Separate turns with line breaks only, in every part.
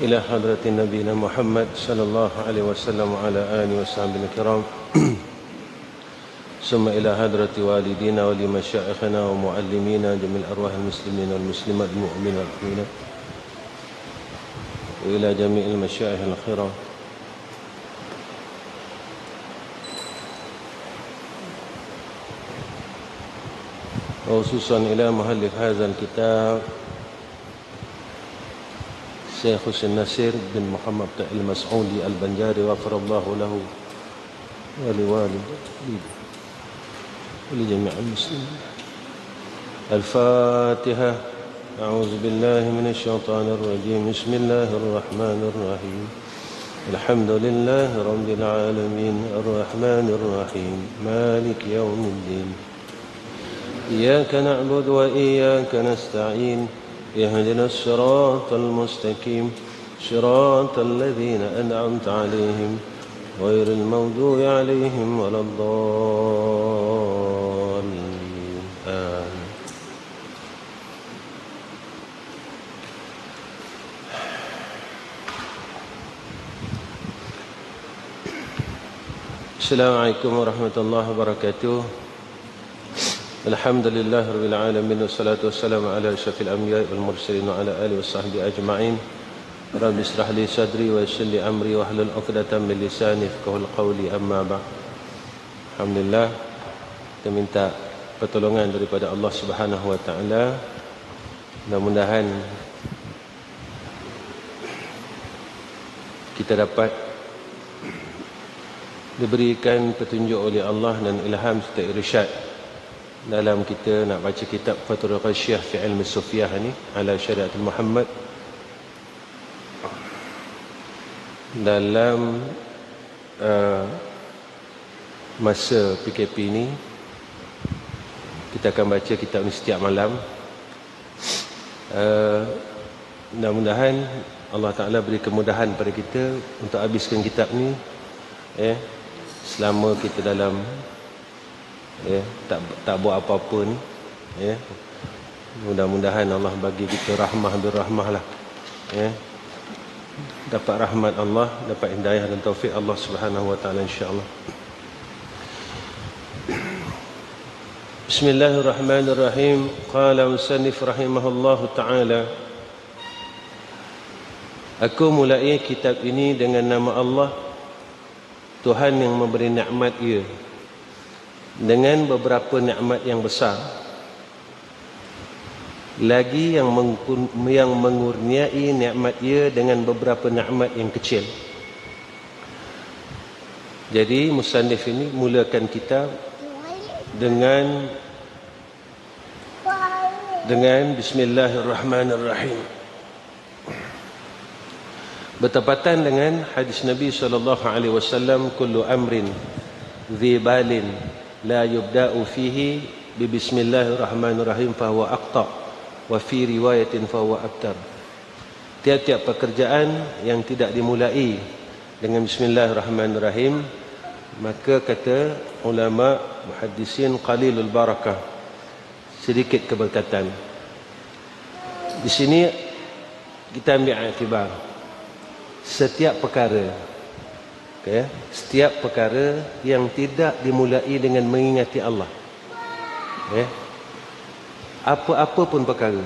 إلى حضرة نبينا محمد صلى الله عليه وسلم وعلى آله وصحبه الكرام ثم إلى حضرة والدينا ولمشايخنا ومعلمينا جميع أرواح المسلمين والمسلمات المؤمنين والمؤمنات وإلى جميع المشايخ الخيرات وخصوصا إلى مؤلف هذا الكتاب Syekh Husain Nasir bin Muhammad Al-Mas'udi Al-Banjari ghafarallahu lahu wa liwalidayhi wa li jami'il muslimin. Al-Fatihah. A'udzu billahi minasy syaithanir rajim. Bismillahir rahmanir rahim. Alhamdulillahi rabbil alamin arrahmanir rahim maliki yaumiddin. Iyyaka na'budu wa iyyaka nasta'in. اهدنا الصراط المستقيم صراط الذين أنعمت عليهم غير المغضوب عليهم ولا الضالين آمين. السلام عليكم ورحمة الله وبركاته. Alhamdulillah rabbil alamin wassalatu wassalamu ala asyrafil anbiya'i wal mursalin wa ala alihi washabbihi ajma'in. Rabbi ishrah li sadri wa yassir li amri wa hlul 'uqdatam min lisani yafqahul qawli amma ba'd. Alhamdulillah, kita minta pertolongan daripada Allah Subhanahu wa taala. Mudah-mudahan kita dapat diberikan petunjuk oleh Allah dan ilham serta irsyad dalam kita nak baca kitab Fathul Ghasyiyah fi Ilmi Sufiyah ni ala Syariatul Muhammad dalam masa PKP ni. Kita akan baca kitab ni setiap malam. Mudah-mudahan Allah Ta'ala beri kemudahan pada kita untuk habiskan kitab ni selama kita dalam tak buat apa-apa ni. Mudah-mudahan Allah bagi kita rahmah birrahmah lah. Dapat rahmat Allah, dapat hidayah dan taufik Allah Subhanahu wa taala insya-Allah. Bismillahirrahmanirrahim. Qala musannif rahimahullahu taala, aku mulai kitab ini dengan nama Allah, Tuhan yang memberi nikmat ia dengan beberapa nikmat yang besar, lagi yang mengurniai nikmat ia dengan beberapa nikmat yang kecil. Jadi musannif ini mulakan kitab dengan Bismillahirrahmanirrahim, bertepatan dengan hadis Nabi SAW, kullu amrin dhi balin la yubda'u fihi bi bismillahirrahmanirrahim fahuwa aqta wa fi riwayatin fahuwa abtar. Tiap-tiap pekerjaan yang tidak dimulai dengan bismillahirrahmanirrahim, maka kata ulama muhaddisin qalilul barakah, sedikit keberkatan. Di sini kita ambil iktibar setiap perkara, setiap perkara yang tidak dimulai dengan mengingati Allah, apa-apa pun perkara,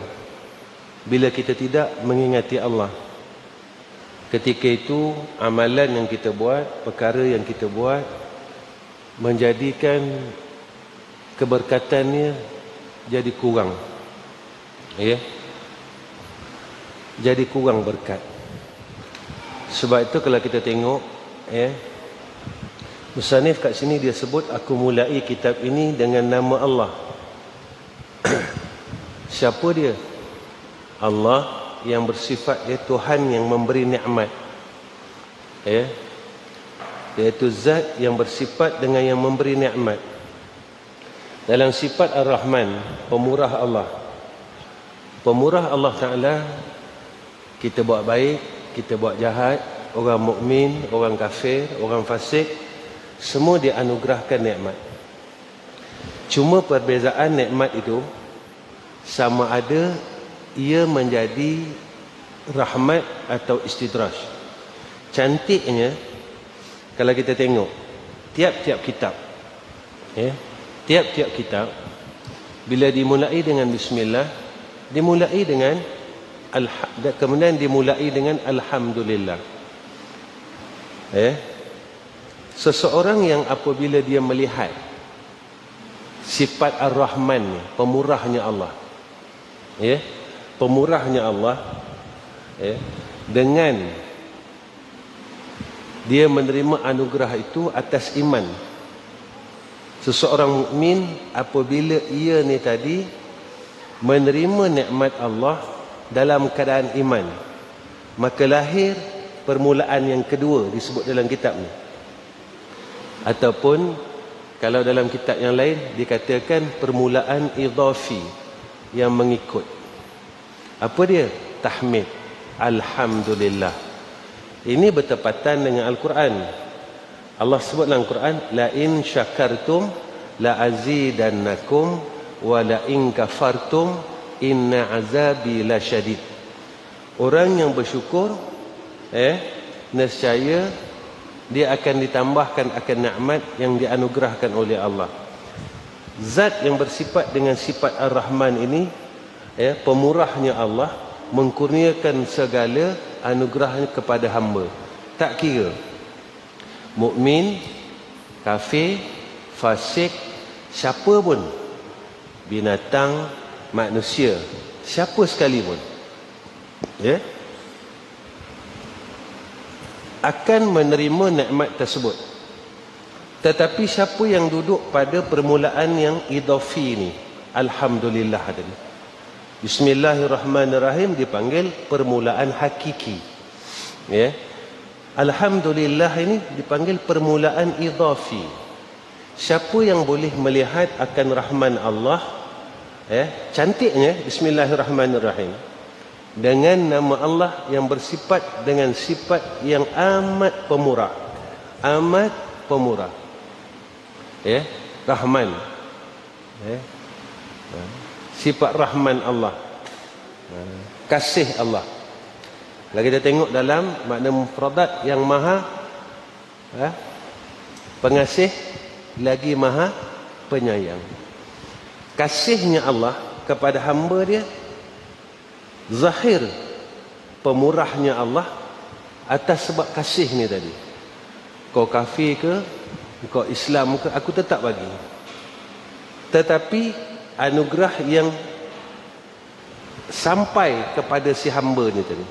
bila kita tidak mengingati Allah, ketika itu amalan yang kita buat, perkara yang kita buat, menjadikan keberkatannya jadi kurang, jadi kurang berkat. Sebab itu kalau kita tengok musannif kat sini dia sebut, aku mulai kitab ini dengan nama Allah. Siapa dia? Allah yang bersifat dia Tuhan yang memberi nikmat, iaitu zat yang bersifat dengan yang memberi nikmat. Dalam sifat Ar-Rahman, pemurah Allah. Pemurah Allah Ta'ala, kita buat baik, kita buat jahat, orang mukmin, orang kafir, orang fasik, semua dianugerahkan nikmat. Cuma perbezaan nikmat itu sama ada ia menjadi rahmat atau istidraj. Cantiknya kalau kita tengok tiap-tiap kitab, tiap-tiap kitab bila dimulai dengan bismillah, dimulai dengan kemudian dimulai dengan alhamdulillah. Seseorang yang apabila dia melihat sifat Ar-Rahman ni, pemurahnya Allah, pemurahnya Allah, dengan dia menerima anugerah itu atas iman. Seseorang mukmin apabila ia ni tadi menerima nikmat Allah dalam keadaan iman, maka lahir permulaan yang kedua disebut dalam kitab ni. Ataupun kalau dalam kitab yang lain dikatakan permulaan idhafi yang mengikut. Apa dia? Tahmid. Alhamdulillah. Ini bertepatan dengan Al-Quran. Allah sebut dalam Al-Quran, la in syakartum la azidannakum wa la in kafartum inna azabi lasyadid. Orang yang bersyukur, nescaya dia akan ditambahkan akan nikmat yang dianugerahkan oleh Allah. Zat yang bersifat dengan sifat Ar-Rahman ini, pemurahnya Allah, mengkurniakan segala anugerahnya kepada hamba. Tak kira mukmin, kafir, fasik, siapa pun, binatang, manusia, siapa sekalipun, akan menerima nikmat tersebut. Tetapi siapa yang duduk pada permulaan yang idhafi ni, alhamdulillah tadi, bismillahirrahmanirrahim, dipanggil permulaan hakiki. Alhamdulillah ini dipanggil permulaan idhafi. Siapa yang boleh melihat akan rahman Allah, cantiknya bismillahirrahmanirrahim, dengan nama Allah yang bersifat dengan sifat yang amat pemurah, amat pemurah, Rahman, sifat Rahman Allah, kasih Allah. Kalau kita tengok dalam makna mufradat, yang maha pengasih lagi maha penyayang. Kasihnya Allah kepada hamba dia zahir, pemurahnya Allah atas sebab kasih ni tadi. Kau kafir ke, kau Islam ke, aku tetap bagi. Tetapi anugerah yang sampai kepada si hamba ni tadi,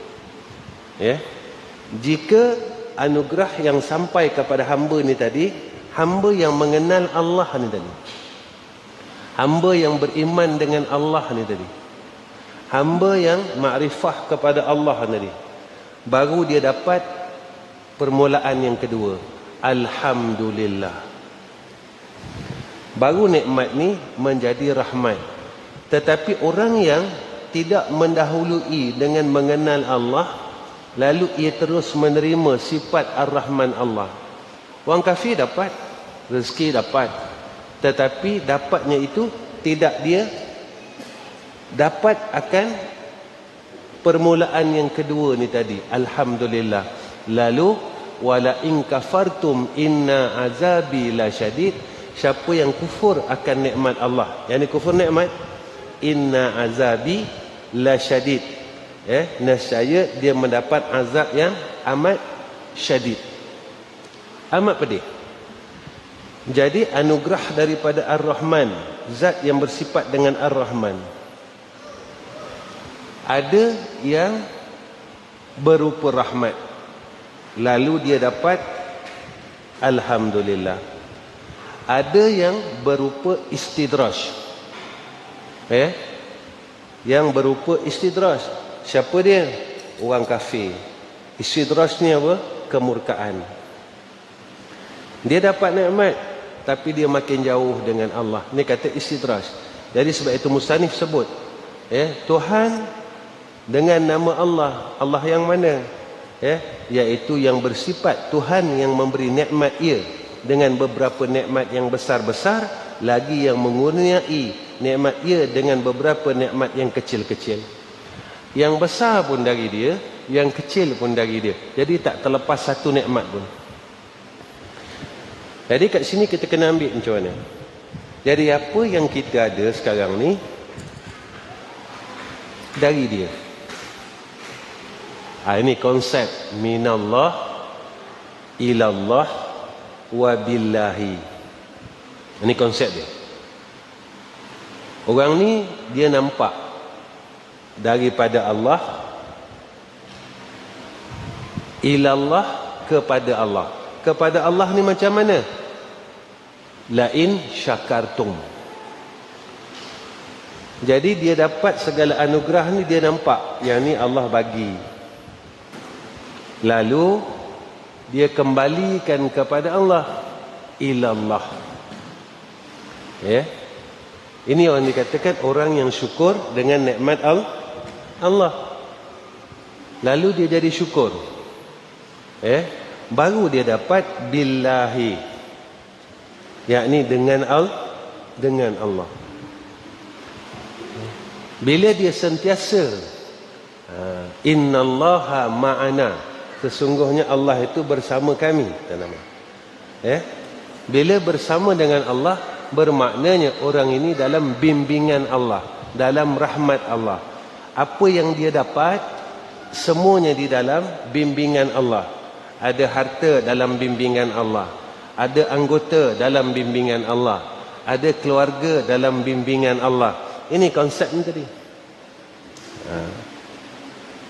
jika anugerah yang sampai kepada hamba ni tadi, hamba yang mengenal Allah ni tadi, hamba yang beriman dengan Allah ni tadi, hamba yang makrifah kepada Allah tadi, baru dia dapat permulaan yang kedua, alhamdulillah. Baru nikmat ni menjadi rahmat. Tetapi orang yang tidak mendahului dengan mengenal Allah, lalu ia terus menerima sifat Ar-Rahman Allah. Orang kafir dapat, rezeki dapat, tetapi dapatnya itu tidak dia dapat akan permulaan yang kedua ni tadi, alhamdulillah. Lalu wala in kafartum inna azabi lasyadid. Siapa yang kufur akan nikmat Allah, yakni kufur nikmat, inna azabi lasyadid, nescaya dia mendapat azab yang amat syadid, amat pedih. Jadi anugerah daripada Ar-Rahman, zat yang bersifat dengan Ar-Rahman, ada yang berupa rahmat, lalu dia dapat alhamdulillah. Ada yang berupa istidraj, yang berupa istidraj. Siapa dia? Orang kafir. Istidraj ni apa? Kemurkaan. Dia dapat nikmat, tapi dia makin jauh dengan Allah. Ni kata istidraj. Jadi sebab itu musannif sebut, Tuhan dengan nama Allah. Allah yang mana? Iaitu yang bersifat Tuhan yang memberi nikmat ia dengan beberapa nikmat yang besar-besar, lagi yang mengurniai nikmat ia dengan beberapa nikmat yang kecil-kecil. Yang besar pun dari dia, yang kecil pun dari dia. Jadi tak terlepas satu nikmat pun. Jadi kat sini kita kena ambil macam mana. Jadi apa yang kita ada sekarang ni dari dia. Ini konsep minallah ilallah wa billahi. Ini konsep dia. Orang ni dia nampak daripada Allah ilallah kepada Allah. Kepada Allah ni macam mana? Lain syakartum. Jadi dia dapat segala anugerah ni, dia nampak yang ni Allah bagi. Lalu dia kembalikan kepada Allah, ilallah. Ya. Ini orang dikatakan orang yang syukur dengan nikmat Allah. Lalu dia jadi syukur. Baru dia dapat billahi. Yakni dengan Allah. Bila dia sentiasa innallaha ma'ana, sesungguhnya Allah itu bersama kami. Bila bersama dengan Allah, bermaknanya orang ini dalam bimbingan Allah, dalam rahmat Allah. Apa yang dia dapat, semuanya di dalam bimbingan Allah. Ada harta dalam bimbingan Allah, ada anggota dalam bimbingan Allah, ada keluarga dalam bimbingan Allah. Ini konsep ni tadi.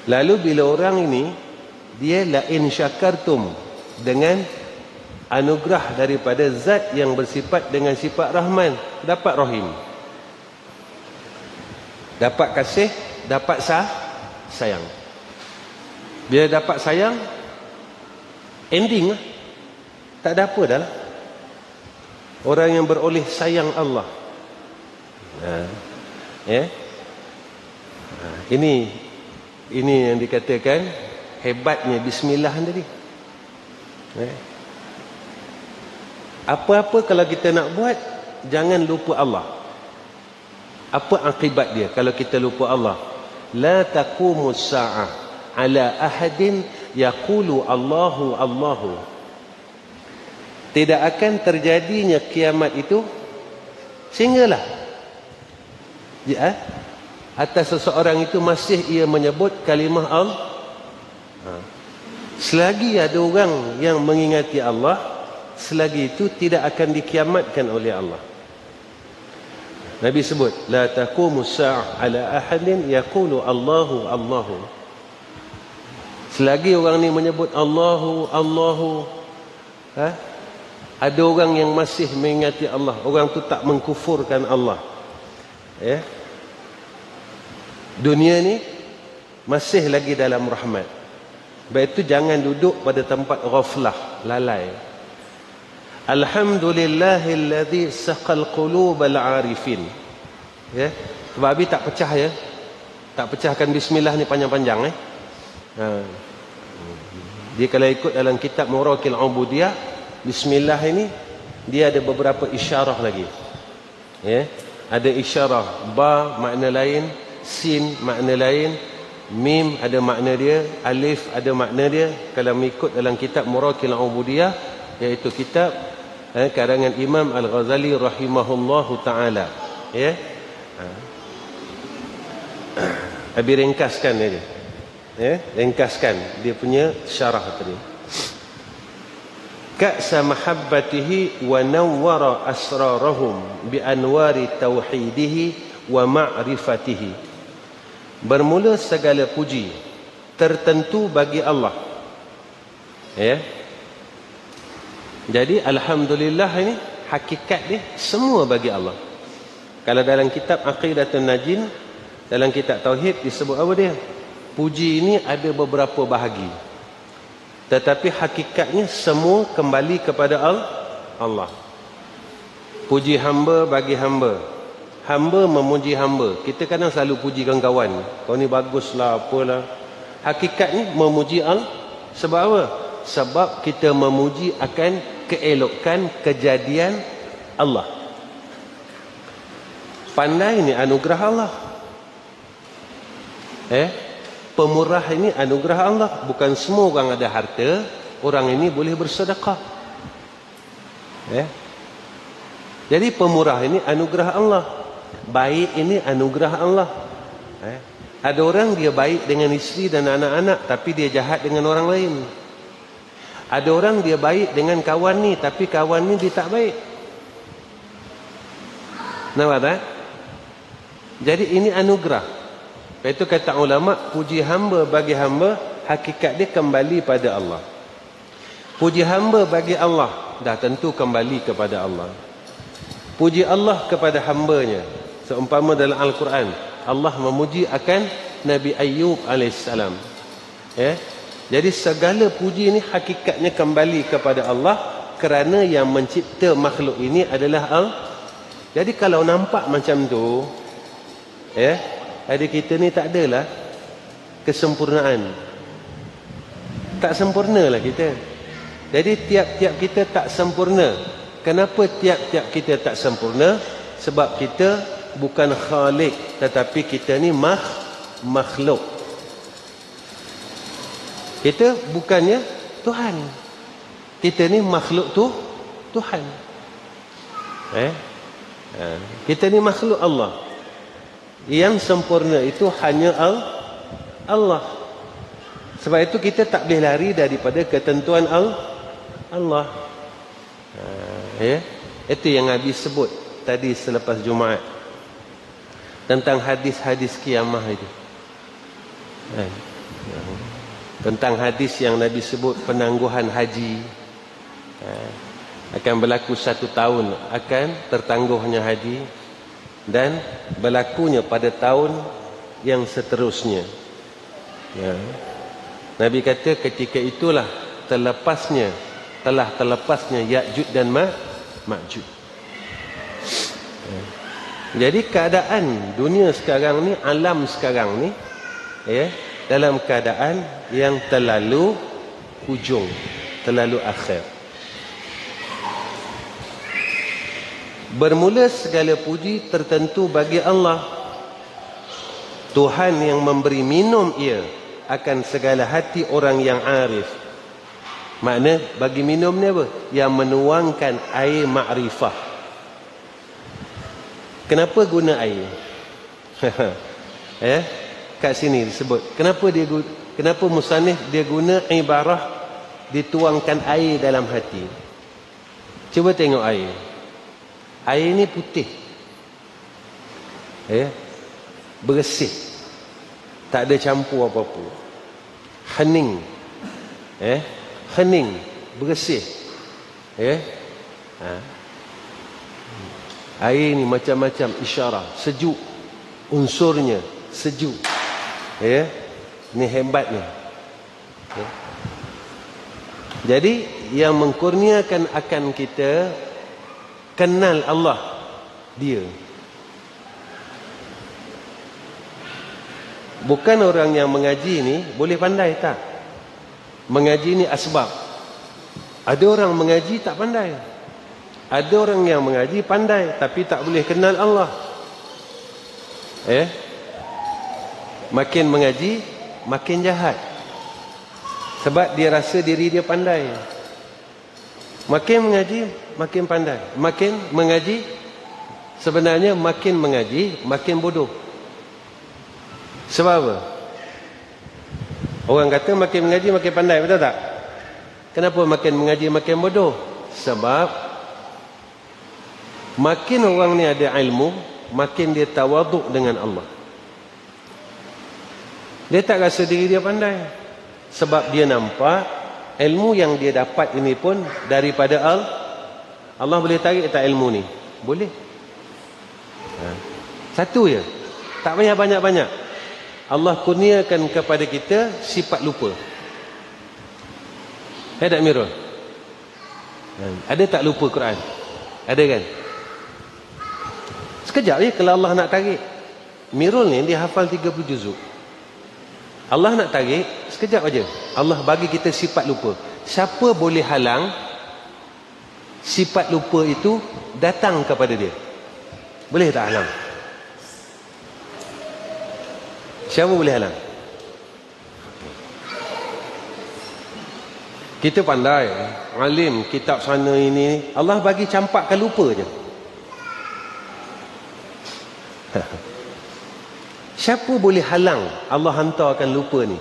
Lalu bila orang ini, dia lain syakartum, dengan anugerah daripada zat yang bersifat dengan sifat Rahman, dapat Rahim, dapat kasih, dapat sayang. Bila dapat sayang, ending lah. Tak ada apa dah lah. Orang yang beroleh sayang Allah. Ini yang dikatakan hebatnya bismillah tadi. Apa-apa kalau kita nak buat, jangan lupa Allah. Apa akibat dia kalau kita lupa Allah? La taqumus sa'ah ala ahadin yaqulu Allahu Allahu. Tidak akan terjadinya kiamat itu sehinggalah atas seseorang itu masih ia menyebut kalimah Allah. Selagi ada orang yang mengingati Allah, selagi itu tidak akan dikiamatkan oleh Allah. Nabi sebut la taqumus sa'ah ala ahadin yaqulu Allahu Allahu. Selagi orang ni menyebut Allahu Allahu, ada orang yang masih mengingati Allah, orang tu tak mengkufurkan Allah. Dunia ni masih lagi dalam rahmat. Sebab itu jangan duduk pada tempat ghaflah, lalai. Alhamdulillahilladzi saqal qulubal arifin. Sebab Abi tak pecah tak pecahkan bismillah ni panjang-panjang. Dia kalau ikut dalam kitab Murakil Ubudiyah, bismillah ini dia ada beberapa isyarah lagi. Ada isyarah ba makna lain, sin makna lain, mim ada makna dia, alif ada makna dia. Kalau mengikut dalam kitab Murakil Ubudiyah, iaitu kitab karangan Imam Al-Ghazali rahimahullahu taala. Abi ringkaskan aja. Ringkaskan dia punya syarah tadi. Ka'sa mahabbatihi wa nawwara asrarahum bi anwari tauhidihi wa ma'rifatihi. Bermula segala puji tertentu bagi Allah. Jadi alhamdulillah ini hakikat dia semua bagi Allah. Kalau dalam kitab Aqidatun Najin, dalam kitab tauhid disebut apa dia? Puji ini ada beberapa bahagi, tetapi hakikatnya semua kembali kepada Allah. Puji hamba bagi hamba, hamba memuji hamba. Kita kadang selalu puji kawan-kawan, kau ni baguslah apalah. Hakikatnya memuji Allah. Sebab apa? Sebab kita memuji akan keelokan kejadian Allah. Pandai ni anugerah Allah. Pemurah ini anugerah Allah. Bukan semua orang ada harta, orang ini boleh bersedekah. Jadi pemurah ini anugerah Allah. Baik ini anugerah Allah. Ada orang dia baik dengan isteri dan anak-anak, tapi dia jahat dengan orang lain. Ada orang dia baik dengan kawan ni, tapi kawan ni dia tak baik. Nampak tak? Jadi ini anugerah. Itu kata ulama, puji hamba bagi hamba, hakikat dia kembali pada Allah. Puji hamba bagi Allah, dah tentu kembali kepada Allah. Puji Allah kepada hambanya. Seumpama dalam Al-Quran, Allah memuji akan Nabi Ayyub AS. Jadi segala puji ini hakikatnya kembali kepada Allah, kerana yang mencipta makhluk ini adalah Allah. Jadi kalau nampak macam tu, ada kita ni tak adalah kesempurnaan. Tak sempurnalah kita. Jadi tiap-tiap kita tak sempurna. Kenapa tiap-tiap kita tak sempurna? Sebab kita bukan khalik, tetapi kita ni makhluk. Kita bukannya Tuhan. Kita ni makhluk Tuhan. Kita ni makhluk Allah. Yang sempurna itu hanya Allah. Sebab itu kita tak boleh lari daripada ketentuan Allah. Itu yang Nabi sebut tadi selepas Jumaat, tentang hadis-hadis kiamah itu. Tentang hadis yang Nabi sebut penangguhan haji. Akan berlaku 1 tahun akan tertangguhnya haji, dan berlakunya pada tahun yang seterusnya. Nabi kata ketika itulah telah terlepasnya Ya'juj dan Ma'juj. Jadi keadaan dunia sekarang ni, alam sekarang ni, dalam keadaan yang terlalu hujung, terlalu akhir. Bermula segala puji tertentu bagi Allah, Tuhan yang memberi minum ia akan segala hati orang yang arif. Makna bagi minum ni apa? Yang menuangkan air makrifah. Kenapa guna air? Kat sini disebut. Kenapa musannif dia guna ibarah dituangkan air dalam hati? Cuba tengok air. Air ni putih. Bersih. Tak ada campur apa-apa. Hening. Hening, bersih. Air ni macam-macam isyarat, sejuk. Unsurnya sejuk. Ni hebatnya. Jadi yang mengkurniakan akan kita kenal Allah, dia. Bukan orang yang mengaji ni boleh pandai tak? Mengaji ni asbab. Ada orang mengaji tak pandai. Ada orang yang mengaji pandai tapi tak boleh kenal Allah. Makin mengaji makin jahat. Sebab dia rasa diri dia pandai. Makin mengaji makin pandai. Makin mengaji, sebenarnya makin mengaji makin bodoh. Sebab apa? Orang kata makin mengaji makin pandai, betul tak? Kenapa makin mengaji makin bodoh? Sebab makin orang ni ada ilmu, makin dia tawaduk dengan Allah. Dia tak rasa diri dia pandai. Sebab dia nampak ilmu yang dia dapat ini pun daripada Allah. Boleh tarik tak ilmu ni? Boleh. Satu je. Tak payah banyak-banyak. Allah kurniakan kepada kita sifat lupa. Tak Mirul? Ada tak lupa Quran? Ada kan? Sekejap je kalau Allah nak tarik. Mirul ni dia hafal 30 juzuk. Allah nak tarik, sekejap aja. Allah bagi kita sifat lupa. Siapa boleh halang sifat lupa itu datang kepada dia? Boleh tak halang? Siapa boleh halang? Kita pandai, alim, kitab sana ini, Allah bagi campakkan lupa je. Siapa boleh halang Allah hantarkan lupa ni?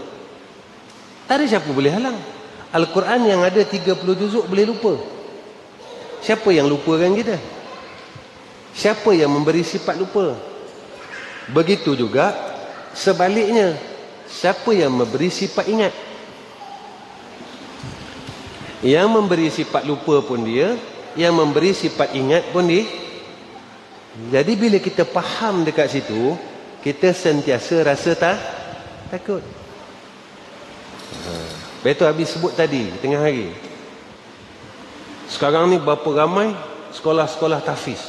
Tak ada siapa boleh halang. Al-Quran yang ada 30 juzuk boleh lupa. Siapa yang lupakan kita? Siapa yang memberi sifat lupa? Begitu juga sebaliknya, siapa yang memberi sifat ingat? Yang memberi sifat lupa pun dia, yang memberi sifat ingat pun dia. Jadi bila kita faham dekat situ, kita sentiasa rasa takut. Betul habis sebut tadi tengah hari. Sekarang ni berapa ramai sekolah-sekolah tahfiz.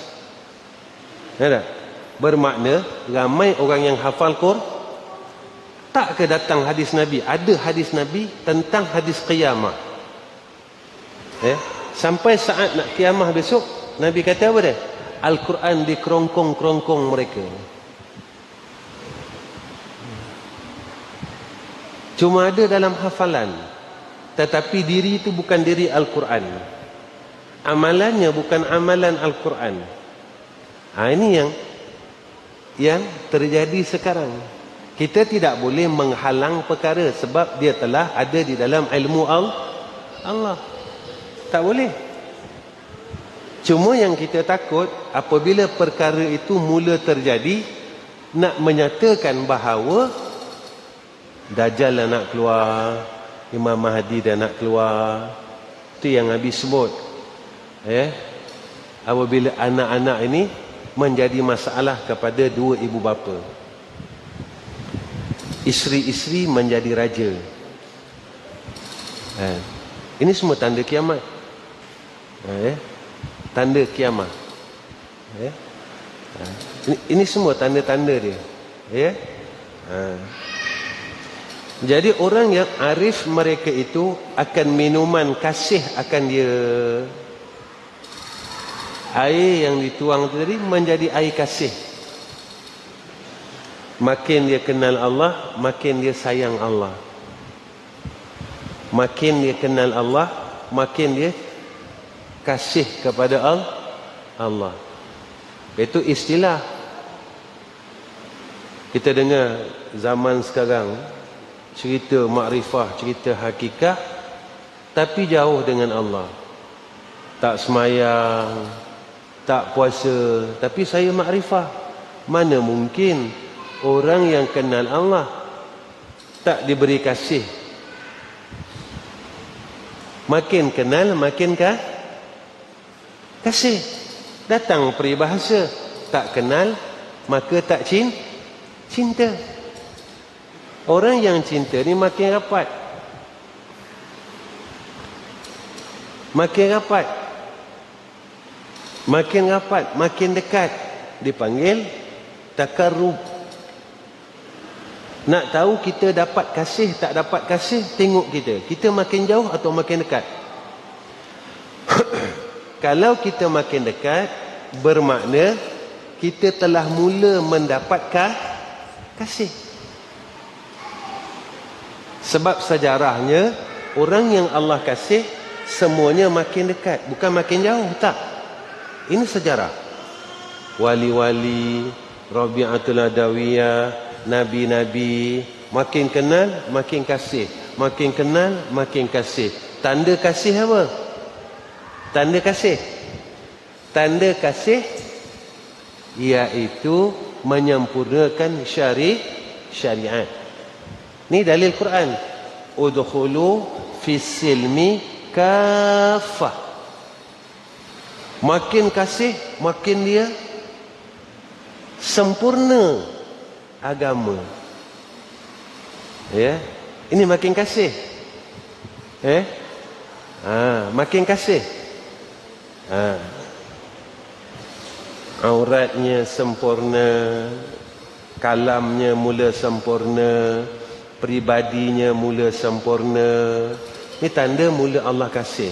Ya tak? Bermakna ramai orang yang hafal Quran. Tak ke datang hadis Nabi? Ada hadis Nabi tentang hadis qiyamah. Sampai saat nak kiamah besok, Nabi kata apa dia? Al-Quran di kerongkong-kerongkong mereka. Cuma ada dalam hafalan, tetapi diri itu bukan diri Al-Quran. Amalannya bukan amalan Al-Quran. Ini yang terjadi sekarang. Kita tidak boleh menghalang perkara sebab dia telah ada di dalam ilmu Allah. Tak boleh. Cuma yang kita takut apabila perkara itu mula terjadi, nak menyatakan bahawa Dajjal dah nak keluar, Imam Mahdi dah nak keluar. Itu yang Nabi sebut. Apabila anak-anak ini menjadi masalah kepada dua ibu bapa. Isteri-isteri menjadi raja. Ini semua tanda kiamat. Tanda kiamat. Ini semua tanda-tanda dia. Jadi orang yang arif mereka itu akan minuman kasih akan dia. Air yang dituang tadi menjadi air kasih. Makin dia kenal Allah, makin dia sayang Allah. Makin dia kenal Allah, makin dia kasih kepada Allah. Itu istilah. Kita dengar zaman sekarang cerita makrifah, cerita hakikat, tapi jauh dengan Allah. Tak semayang, tak puasa, tapi saya makrifah. Mana mungkin orang yang kenal Allah tak diberi kasih? Makin kenal, makin kasih. Datang peribahasa, tak kenal maka tak cinta. Orang yang cinta ni makin rapat. Makin rapat. Makin rapat, makin dekat. Dipanggil takarrub. Nak tahu kita dapat kasih, tak dapat kasih, tengok kita. Kita makin jauh atau makin dekat? Kalau kita makin dekat, bermakna kita telah mula mendapatkan kasih. Sebab sejarahnya, orang yang Allah kasih, semuanya makin dekat. Bukan makin jauh, tak. Ini sejarah. Wali-wali, Rabi'atul Adawiyah, Nabi-Nabi, makin kenal, makin kasih. Makin kenal, makin kasih. Tanda kasih apa? Tanda kasih. Tanda kasih iaitu menyempurnakan syariat. Ni dalil Quran. Udkhulu fis silmi kafah. Makin kasih, makin dia sempurna agama. Ini makin kasih. Makin kasih. Auratnya sempurna, kalamnya mula sempurna, pribadinya mula sempurna. Ini tanda mula Allah kasih.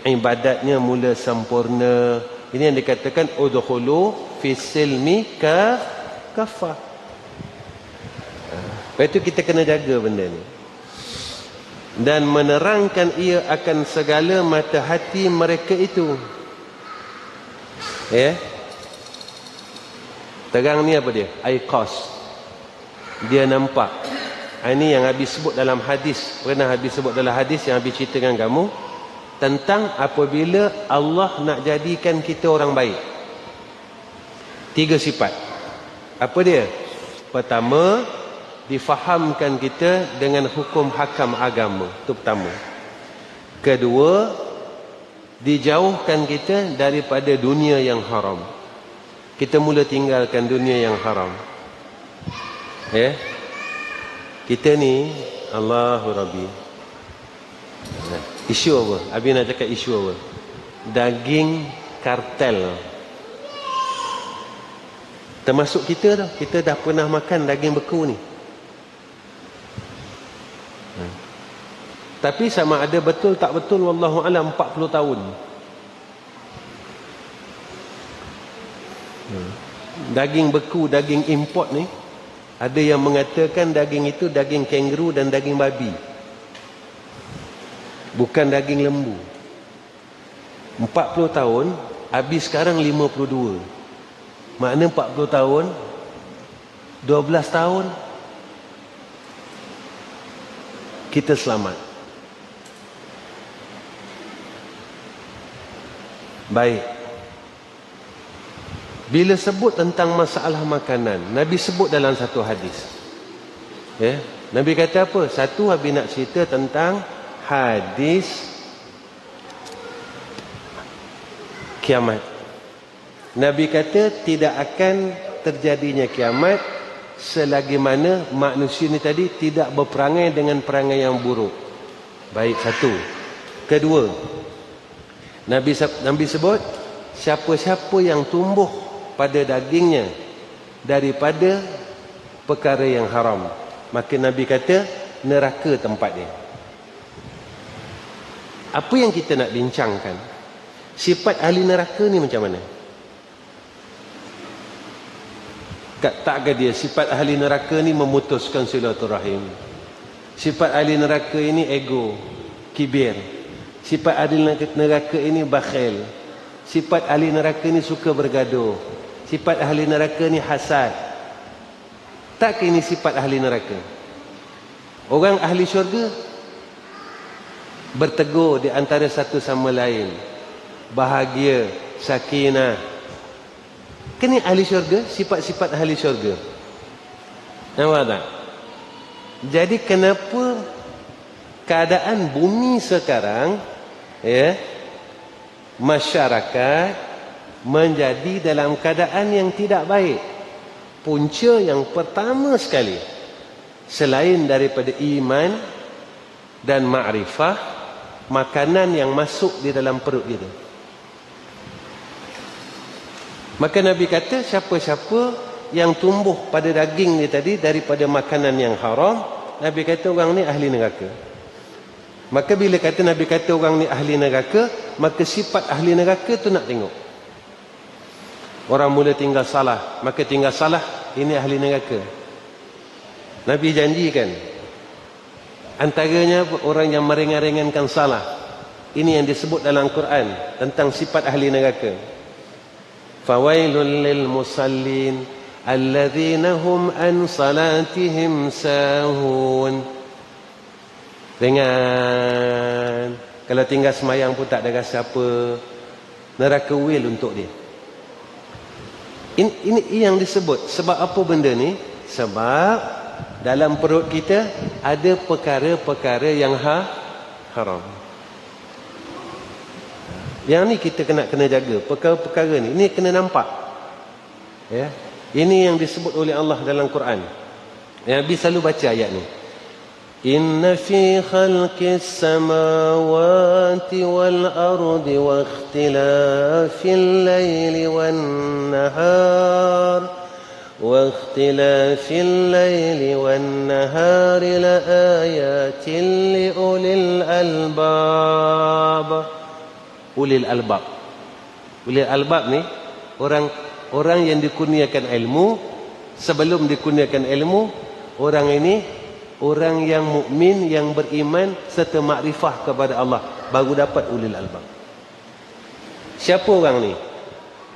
Ibadatnya mula sempurna. Ini yang dikatakan udkhulu fis silmi kafah. Lepas itu kita kena jaga benda ni. dan menerangkan ia akan segala mata hati mereka itu. Terang ni apa dia? Aiqas. Dia nampak. Ini yang habis sebut dalam hadis. Pernah habis sebut dalam hadis yang habis cerita dengan kamu. Tentang apabila Allah nak jadikan kita orang baik. 3 sifat. Apa dia? Pertama, difahamkan kita dengan hukum hakam agama. Itu pertama. Kedua, dijauhkan kita daripada dunia yang haram. Kita mula tinggalkan dunia yang haram. Kita ni, Allahu Rabbi. Isu apa? Abi nak cakap isu apa? Daging kartel. Termasuk kita dah. Kita dah pernah makan daging beku ni. Tapi sama ada betul tak betul, wallahu alam, 40 tahun. Daging beku, daging import ni, ada yang mengatakan daging itu daging kangaroo dan daging babi. Bukan daging lembu. 40 tahun, habis sekarang 52. Makna 40 tahun, 12 tahun, kita selamat. Baik. Bila sebut tentang masalah makanan, Nabi sebut dalam satu hadis. Nabi kata apa? Satu, Nabi nak cerita tentang hadis kiamat. Nabi kata tidak akan terjadinya kiamat selagi mana manusia ni tadi tidak berperangai dengan perangai yang buruk. Baik, satu. Kedua, Nabi sebut siapa-siapa yang tumbuh pada dagingnya daripada perkara yang haram, maka Nabi kata neraka tempat dia. Apa yang kita nak bincangkan, sifat ahli neraka ni macam mana? Takkah dia sifat ahli neraka ni memutuskan silaturahim? Sifat ahli neraka ini ego, kibir. Sifat ahli neraka ini bakhil. Sifat ahli neraka ini suka bergaduh. Sifat ahli neraka ini hasad. Tak ini sifat ahli neraka? Orang ahli syurga bertegur di antara satu sama lain, bahagia, sakinah. Ini ahli syurga, sifat-sifat ahli syurga. Nampak tak? Jadi kenapa keadaan bumi sekarang, masyarakat menjadi dalam keadaan yang tidak baik? Punca yang pertama sekali, selain daripada iman dan ma'rifah, makanan yang masuk di dalam perut kita. Maka Nabi kata siapa-siapa yang tumbuh pada daging ni tadi daripada makanan yang haram, Nabi kata orang ni ahli neraka. Maka bila kata Nabi kata orang ni ahli neraka, maka sifat ahli neraka tu nak tengok. Orang mula tinggal salah, maka tinggal salah, ini ahli neraka. Nabi janjikan antaranya orang yang meringan-ringankan salah. Ini yang disebut dalam Quran tentang sifat ahli neraka. Fawailul lil musallin alladzina hum an salatihim sahun. Ringan. Kalau tinggal semayang pun tak ada rasa apa. Neraka wil untuk dia. Ini yang disebut. Sebab apa benda ni? Sebab dalam perut kita ada perkara-perkara yang haram. Yang ni kita kena jaga. Perkara-perkara ni. Ini kena nampak. Ini yang disebut oleh Allah dalam Quran. Yang Nabi selalu baca ayat ni. Inna fi khalqis samawati wal ardi wa ikhtilafil layli wan nahar wa ikhtilafil layli wan nahari la ayatin li ulil albab. Ulil albab. Ulil albab ni orang yang dikurniakan ilmu. Sebelum dikurniakan ilmu, orang ini orang yang mukmin, yang beriman serta makrifah kepada Allah, baru dapat ulil albab. Siapa orang ni?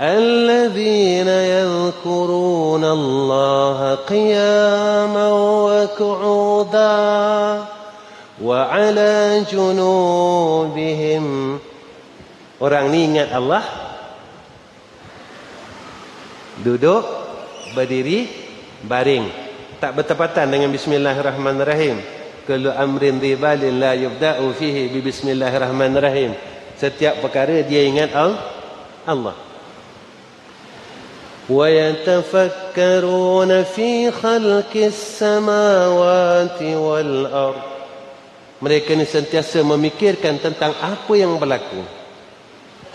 Alladzina yadhkuruna Allah qiyaman wa qu'udan wa 'ala junubihim. Orang ni ingat Allah, duduk, berdiri, baring, tak bertepatan dengan bismillahirrahmanirrahim. Kullu amrin dhibalin la yubda'u fihi bi bismillahirrahmanirrahim. Setiap perkara dia ingat Allah. Wa yatafakkaruna fi khalqis samawati wal ard. Mereka ni sentiasa memikirkan tentang apa yang berlaku.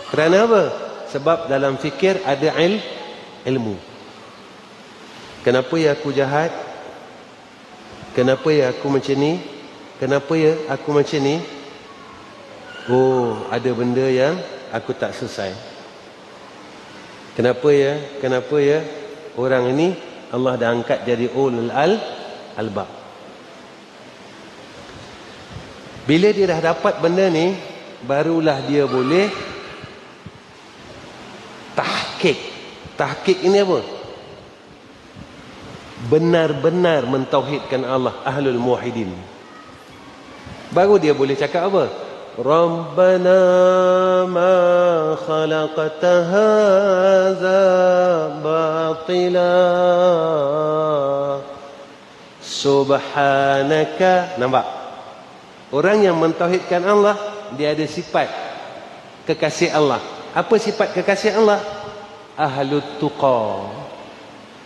Kerana apa? Sebab dalam fikir ada ilmu. Kenapa ya aku jahat? Kenapa ya aku macam ni? Kenapa ya aku macam ni? Oh, ada benda yang aku tak selesai. Kenapa ya? Kenapa ya? Orang ini Allah dah angkat jadi ulul albab. Bila dia dah dapat benda ni, barulah dia boleh tahqiq. Tahqiq ini apa? Benar-benar mentauhidkan Allah, ahlul muwahhidin. Baru dia boleh cakap apa? Rabbana ma khalaqta hadza batila subhanaka. Nampak? Orang yang mentauhidkan Allah, dia ada sifat kekasih Allah. Apa sifat kekasih Allah? Ahlut tuqa.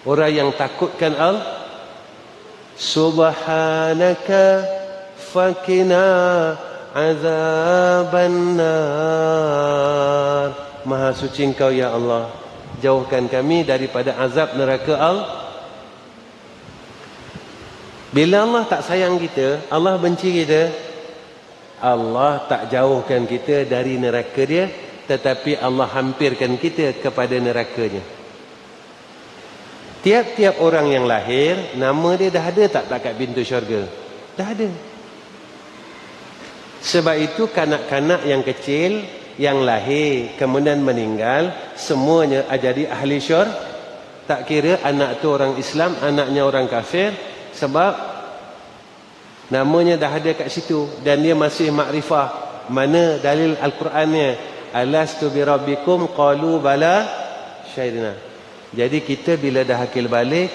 Orang yang takutkan Allah. Subhanaka fakina azaban nar. Maha suci Engkau ya Allah, jauhkan kami daripada azab neraka Bila Allah tak sayang kita, Allah benci kita, Allah tak jauhkan kita dari neraka dia, tetapi Allah hampirkan kita kepada nerakanya. Tiap-tiap orang yang lahir, nama dia dah ada tak kat pintu syurga? Dah ada. Sebab itu kanak-kanak yang kecil, yang lahir, kemudian meninggal, semuanya jadi ahli syurga. Tak kira anak tu orang Islam, anaknya orang kafir. Sebab namanya dah ada kat situ. Dan dia masih makrifah. Mana dalil Al-Qurannya? Alastu birabbikum qalu bala syahidna. Jadi kita bila dah akil balik,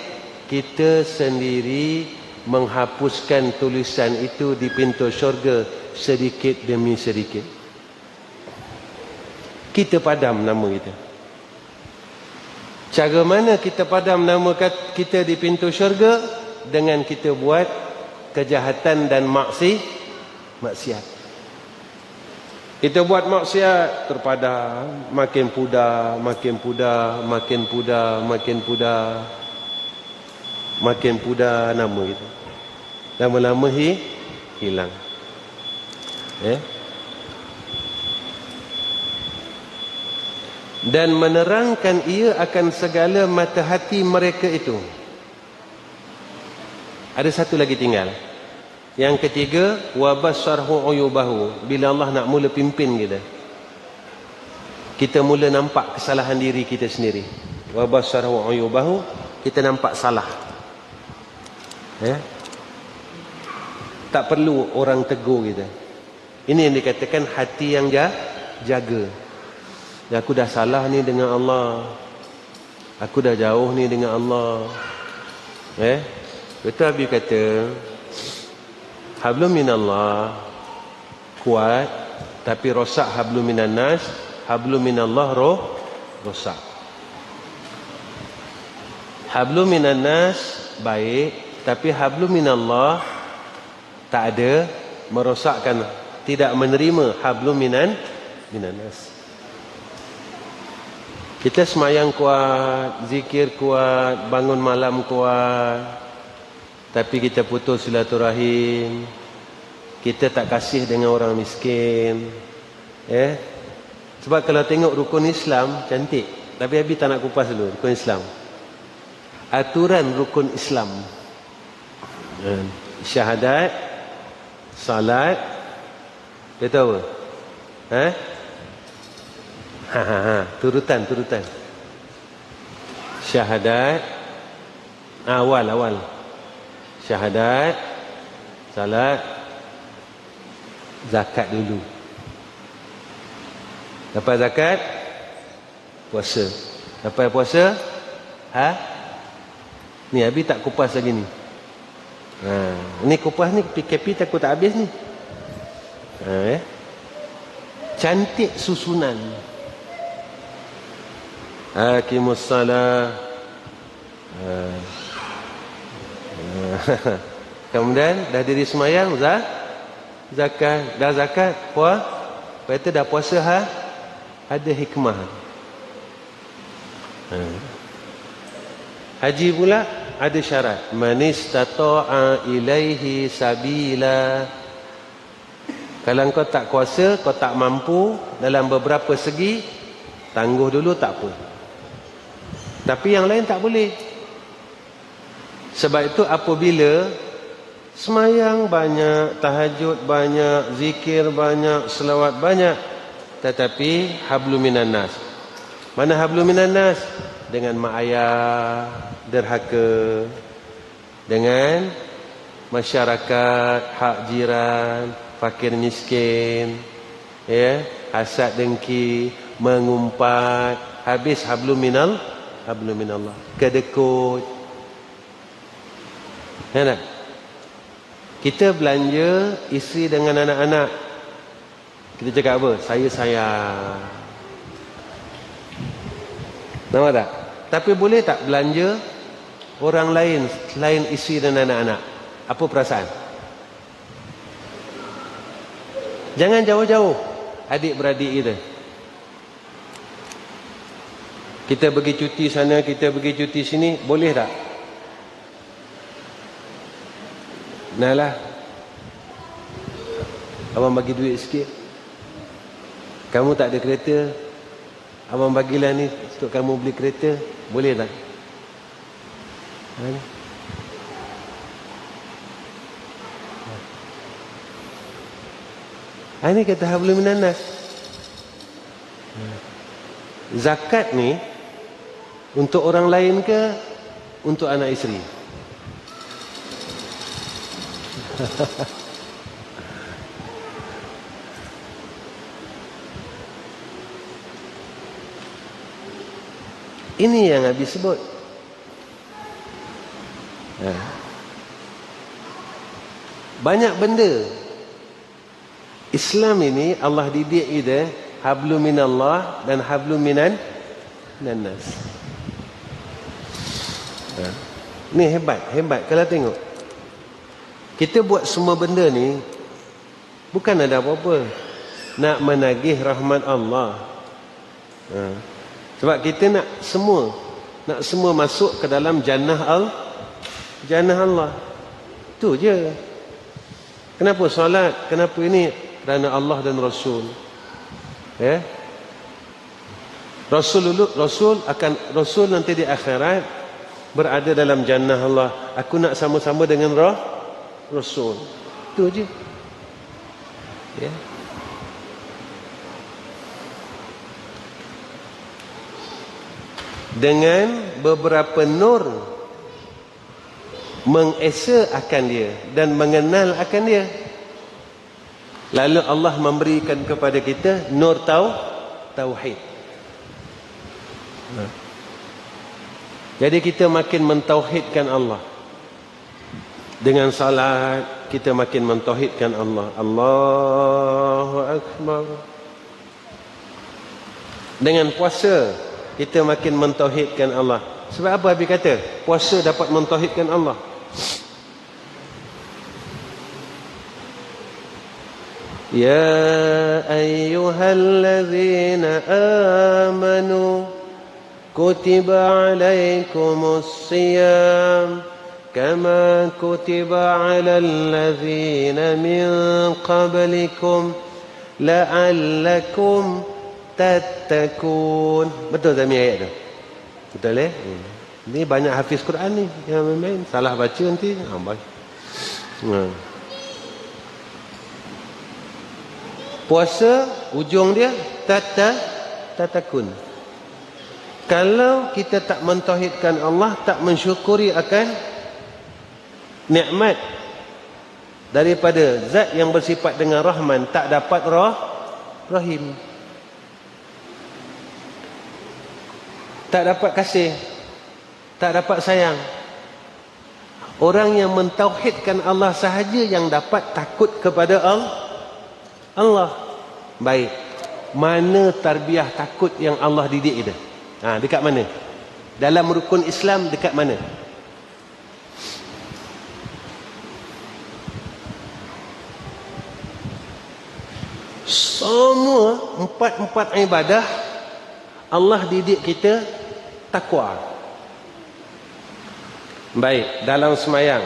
kita sendiri menghapuskan tulisan itu di pintu syurga sedikit demi sedikit. Kita padam nama kita. Cara mana kita padam nama kita di pintu syurga? Dengan kita buat kejahatan dan maksiat. Kita buat maksiat, terpadam, makin pudar, makin pudar, makin pudar, makin pudar, makin pudar nama itu. Lama-lama hilang. Dan menerangkan ia akan segala mata hati mereka itu. Ada satu lagi tinggal. Yang ketiga, wabassarhu uyubahu. Bila Allah nak mula pimpin kita, kita mula nampak kesalahan diri kita sendiri. Wabassarhu uyubahu, kita nampak salah. Tak perlu orang tegur kita. Ini yang dikatakan hati yang jaga. Ya, aku dah salah ni dengan Allah. Aku dah jauh ni dengan Allah. Betul Habib kata, hablum minallah kuat, tapi rosak hablum minan nas, hablum minallah rosak. Hablum minan nas baik, tapi hablum minallah tak ada, merosakkan, tidak menerima hablum minan nas. Kita semayang kuat, zikir kuat, bangun malam kuat, tapi kita putus silaturahim, kita tak kasih dengan orang miskin. Sebab kalau tengok rukun Islam cantik, tapi Habib tak nak kupas dulu rukun Islam. Aturan rukun Islam. Syahadat, salat, dia tahu apa? Turutan. Syahadat, awal. Syahadat, salat, zakat dulu. Lepas zakat, puasa. Lepas puasa, ni Abi tak kupas lagi ni. Ni kupas ni PKP takut tak habis ni. Cantik susunan. Hakimus salah. Kemudian dah diri semayang, zakat, dah zakat, lepas itu dah puasa, ada hikmah. Haji pula ada syarat. Man istata'a ilaihi sabila. Kalau kau tak kuasa, kau tak mampu dalam beberapa segi, tangguh dulu tak apa. Tapi yang lain tak boleh. Sebab itu apabila semayang banyak, tahajud banyak, zikir banyak, selawat banyak, tetapi hablum minan nas. Mana hablum minan nas? Dengan mak ayah derhaka, dengan masyarakat, hak jiran, fakir miskin, hasad dengki, mengumpat, habis hablum minallah, kedekut. Tak? Kita belanja isteri dengan anak-anak, kita cakap apa? Saya sayang. Nampak tak? Tapi boleh tak belanja orang lain selain isteri dan anak-anak? Apa perasaan? Jangan jauh-jauh adik-beradik kita. Kita pergi cuti sana, kita pergi cuti sini, boleh tak? Nah, abang bagi duit sikit. Kamu tak ada kereta, abang bagilah ni untuk kamu beli kereta. Boleh tak? Ini kata hablum minan nas. Zakat ni untuk orang lain ke untuk anak isteri? Ini yang Nabi sebut. Banyak benda Islam ini Allah didik kita hablum minallah dan hablum minan nas. Ni hebat. Kalau tengok, kita buat semua benda ni bukan ada apa-apa, nak menagih rahmat Allah. Sebab kita nak semua masuk ke dalam jannah Allah. Tu je. Kenapa solat? Kenapa ini? Kerana Allah dan Rasul. Rasul nanti di akhirat berada dalam jannah Allah. Aku nak sama-sama dengan Rasul. Tu je. Dengan beberapa nur mengesa akan dia dan mengenal akan dia. Lalu Allah memberikan kepada kita nur tauhid. Jadi kita makin mentauhidkan Allah. Dengan salat kita makin mentauhidkan Allah. Allahu Akbar. Dengan puasa kita makin mentauhidkan Allah. Sebab apa Habib kata? Puasa dapat mentauhidkan Allah. Ya ayyuhallazina amanu kutiba alaikumus siyam kama kutiba alal ladzina min qablikum la'allakum tattaqun. Betul tak ni ayat tu? Betul Ni banyak hafiz Quran ni yang main salah baca nanti. Puasa ujung dia tatakun. Kalau kita tak mentauhidkan Allah, tak mensyukuri akan nikmat daripada zat yang bersifat dengan Rahman, tak dapat Rahim, tak dapat kasih, tak dapat sayang. Orang yang mentauhidkan Allah sahaja yang dapat takut kepada Allah. Baik, mana tarbiyah takut yang Allah didik kita? Dekat mana? Dalam rukun Islam dekat mana? Semua empat ibadah Allah didik kita takwa. Baik, dalam semayang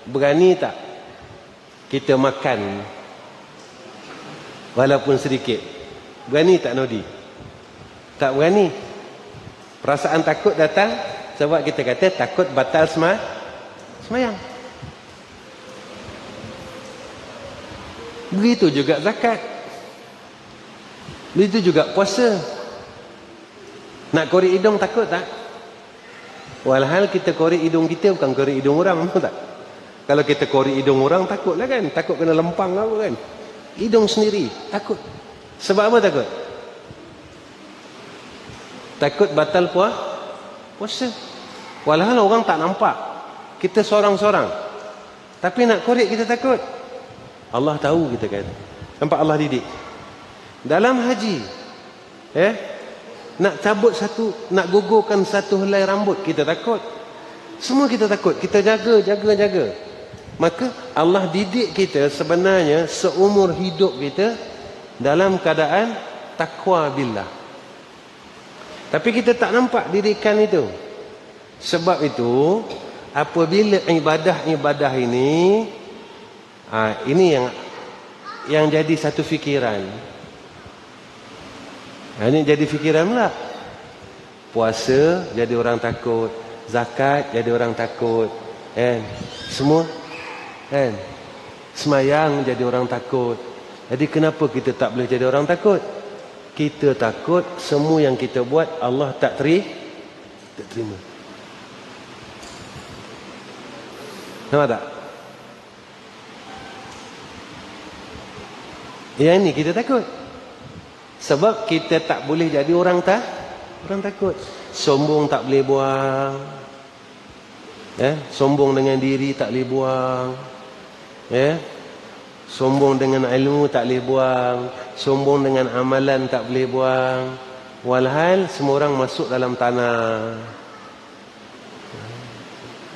berani tak kita makan walaupun sedikit? Berani tak Nodi? Tak berani. Perasaan takut datang sebab kita kata takut batal semayang. Begitu juga zakat. Begitu juga puasa. Nak korek hidung takut tak? Walhal kita korek hidung kita bukan korek hidung orang, betul tak? Kalau kita korek hidung orang takutlah kan, takut kena lempang apa kan. Hidung sendiri takut. Sebab apa takut? Takut batal puasa. Walhal orang tak nampak, kita sorang-sorang, tapi nak korek kita takut. Allah tahu kita kan. Nampak Allah didik. Dalam haji, nak cabut satu, nak gugurkan satu helai rambut, kita takut. Semua kita takut. Kita jaga. Maka Allah didik kita sebenarnya seumur hidup kita dalam keadaan takwa billah. Tapi kita tak nampak didikan itu. Sebab itu apabila ibadah ini yang jadi satu fikiran. Ini jadi fikiran pula. Puasa jadi orang takut, zakat jadi orang takut, semua semayang jadi orang takut. Jadi kenapa kita tak boleh jadi orang takut? Kita takut semua yang kita buat Allah tak terima. Nampak tak? Yang ini kita takut. Sebab kita tak boleh jadi orang takut. Sombong tak boleh buang. Sombong dengan diri tak boleh buang. Sombong dengan ilmu tak boleh buang. Sombong dengan amalan tak boleh buang. Walhal semua orang masuk dalam tanah.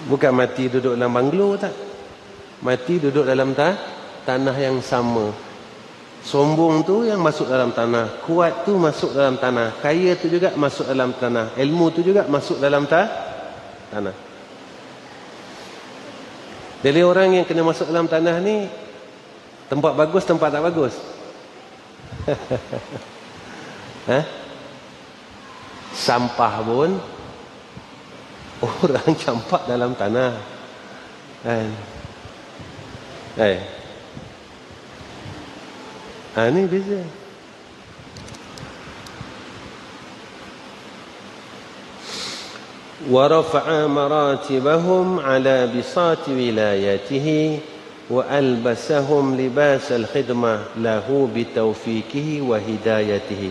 Bukan mati duduk dalam banglo tak. Mati duduk dalam tanah yang sama. Sombong tu yang masuk dalam tanah, kuat tu masuk dalam tanah, kaya tu juga masuk dalam tanah, ilmu tu juga masuk dalam tanah. Jadi orang yang kena masuk dalam tanah ni, tempat bagus, tempat tak bagus. Sampah pun orang campak dalam tanah. Ini beza. وَرَفَعَ مَرَاتِبَهُمْ عَلَى بِسَاطِ وِلَايَتِهِ وَأَلْبَسَهُمْ لِبَاسَ الْخِدْمَةِ لَهُ بِتَوْفِيقِهِ وَهِدَايَتِهِ.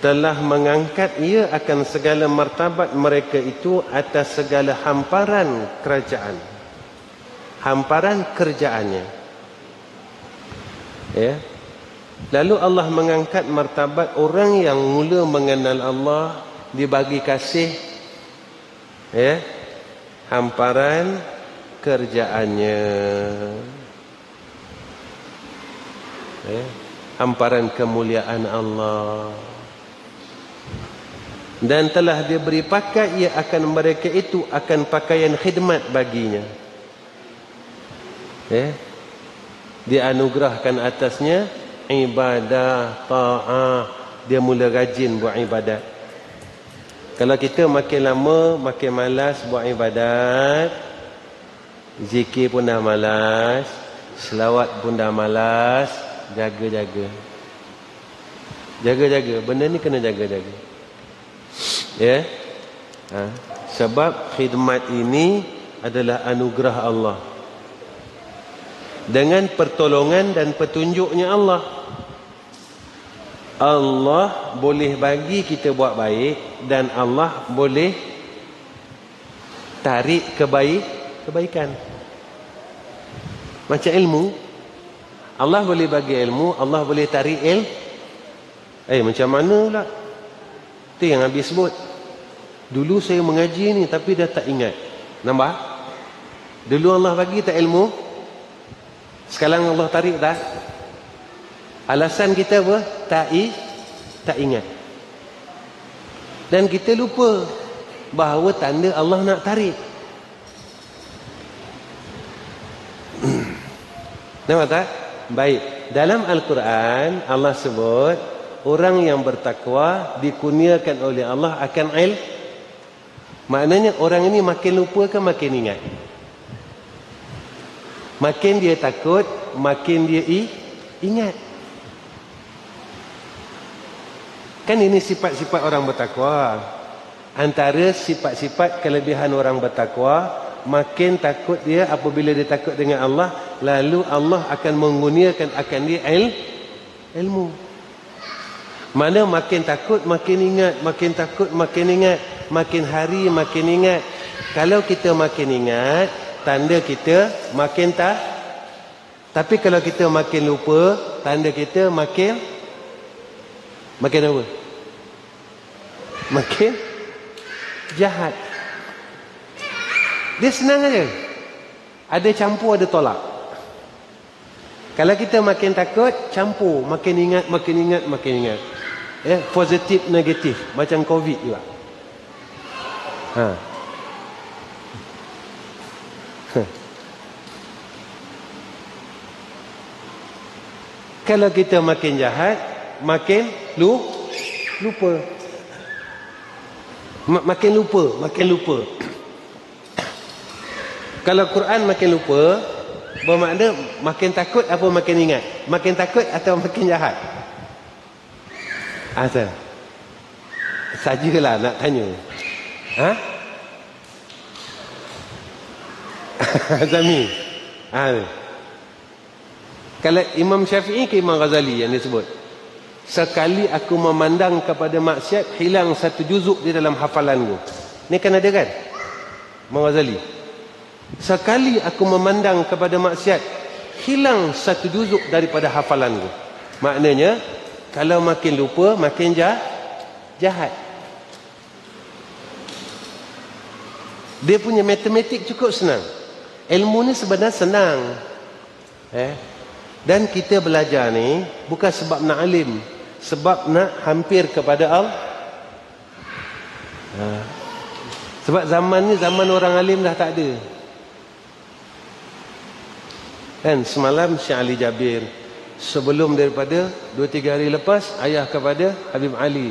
Telah mengangkat ia akan segala martabat mereka itu atas segala hamparan kerajaan. Hamparan kerjaannya. Lalu Allah mengangkat martabat orang yang mula mengenal Allah, dibagi kasih, hamparan kerjaannya, hamparan kemuliaan Allah. Dan telah diberi pakai ia akan mereka itu akan pakaian khidmat baginya. Dianugerahkan atasnya ibadah, ta'ah. Dia mula rajin buat ibadat. Kalau kita makin lama makin malas buat ibadat, Zikir pun dah malas, selawat pun dah malas. Jaga-jaga. Jaga-jaga. Benda ni kena jaga-jaga. Ya. Sebab khidmat ini adalah anugerah Allah. Dengan pertolongan dan petunjuknya Allah. Allah boleh bagi kita buat baik dan Allah boleh tarik kebaikan. Macam ilmu. Allah boleh bagi ilmu, Allah boleh tarik macam mana pula? Itu yang habis sebut. Dulu saya mengaji ni tapi dah tak ingat. Nampak? Dulu Allah bagi tak ilmu? Sekarang Allah tarik tak? Alasan kita apa? Tak ingat. Dan kita lupa bahawa tanda Allah nak tarik. Nampak tak? Baik. Dalam Al-Quran Allah sebut orang yang bertakwa dikurniakan oleh Allah akan ilmu. Maknanya orang ini makin lupa ke makin ingat? Makin dia takut, makin dia ingat. Kan ini sifat-sifat orang bertakwa. Antara sifat-sifat kelebihan orang bertakwa, makin takut dia apabila dia takut dengan Allah, lalu Allah akan mengurniakan akan dia ilmu. Mana makin takut makin ingat, makin takut makin ingat, makin hari makin ingat. Kalau kita makin ingat, tanda kita makin tak. Tapi kalau kita makin lupa, tanda kita makin apa? Makin jahat. Dia senang aja. Ada campur, ada tolak. Kalau kita makin takut, campur, makin ingat, makin ingat, makin ingat. Positif, negatif, macam COVID juga. Kalau kita makin jahat, makin lupa. Makin lupa. Kalau Quran makin lupa, bermakna makin takut apa makin ingat? Makin takut atau makin jahat? Sajalah nak tanya. Azami. Kalau Imam Syafi'i ke Imam Ghazali yang disebut, sekali aku memandang kepada maksiat, hilang satu juzuk di dalam hafalanku. Ni kan ada kan? Imam Ghazali. Sekali aku memandang kepada maksiat, hilang satu juzuk daripada hafalanku. Maknanya, kalau makin lupa, makin jahat. Dia punya matematik cukup senang. Ilmu ni sebenarnya senang. Dan kita belajar ni bukan sebab nak alim, sebab nak hampir kepada Allah. Sebab zaman ni zaman orang alim dah tak ada. Kan semalam Syekh Ali Jabir, sebelum daripada 2-3 hari lepas ayah kepada Habib Ali.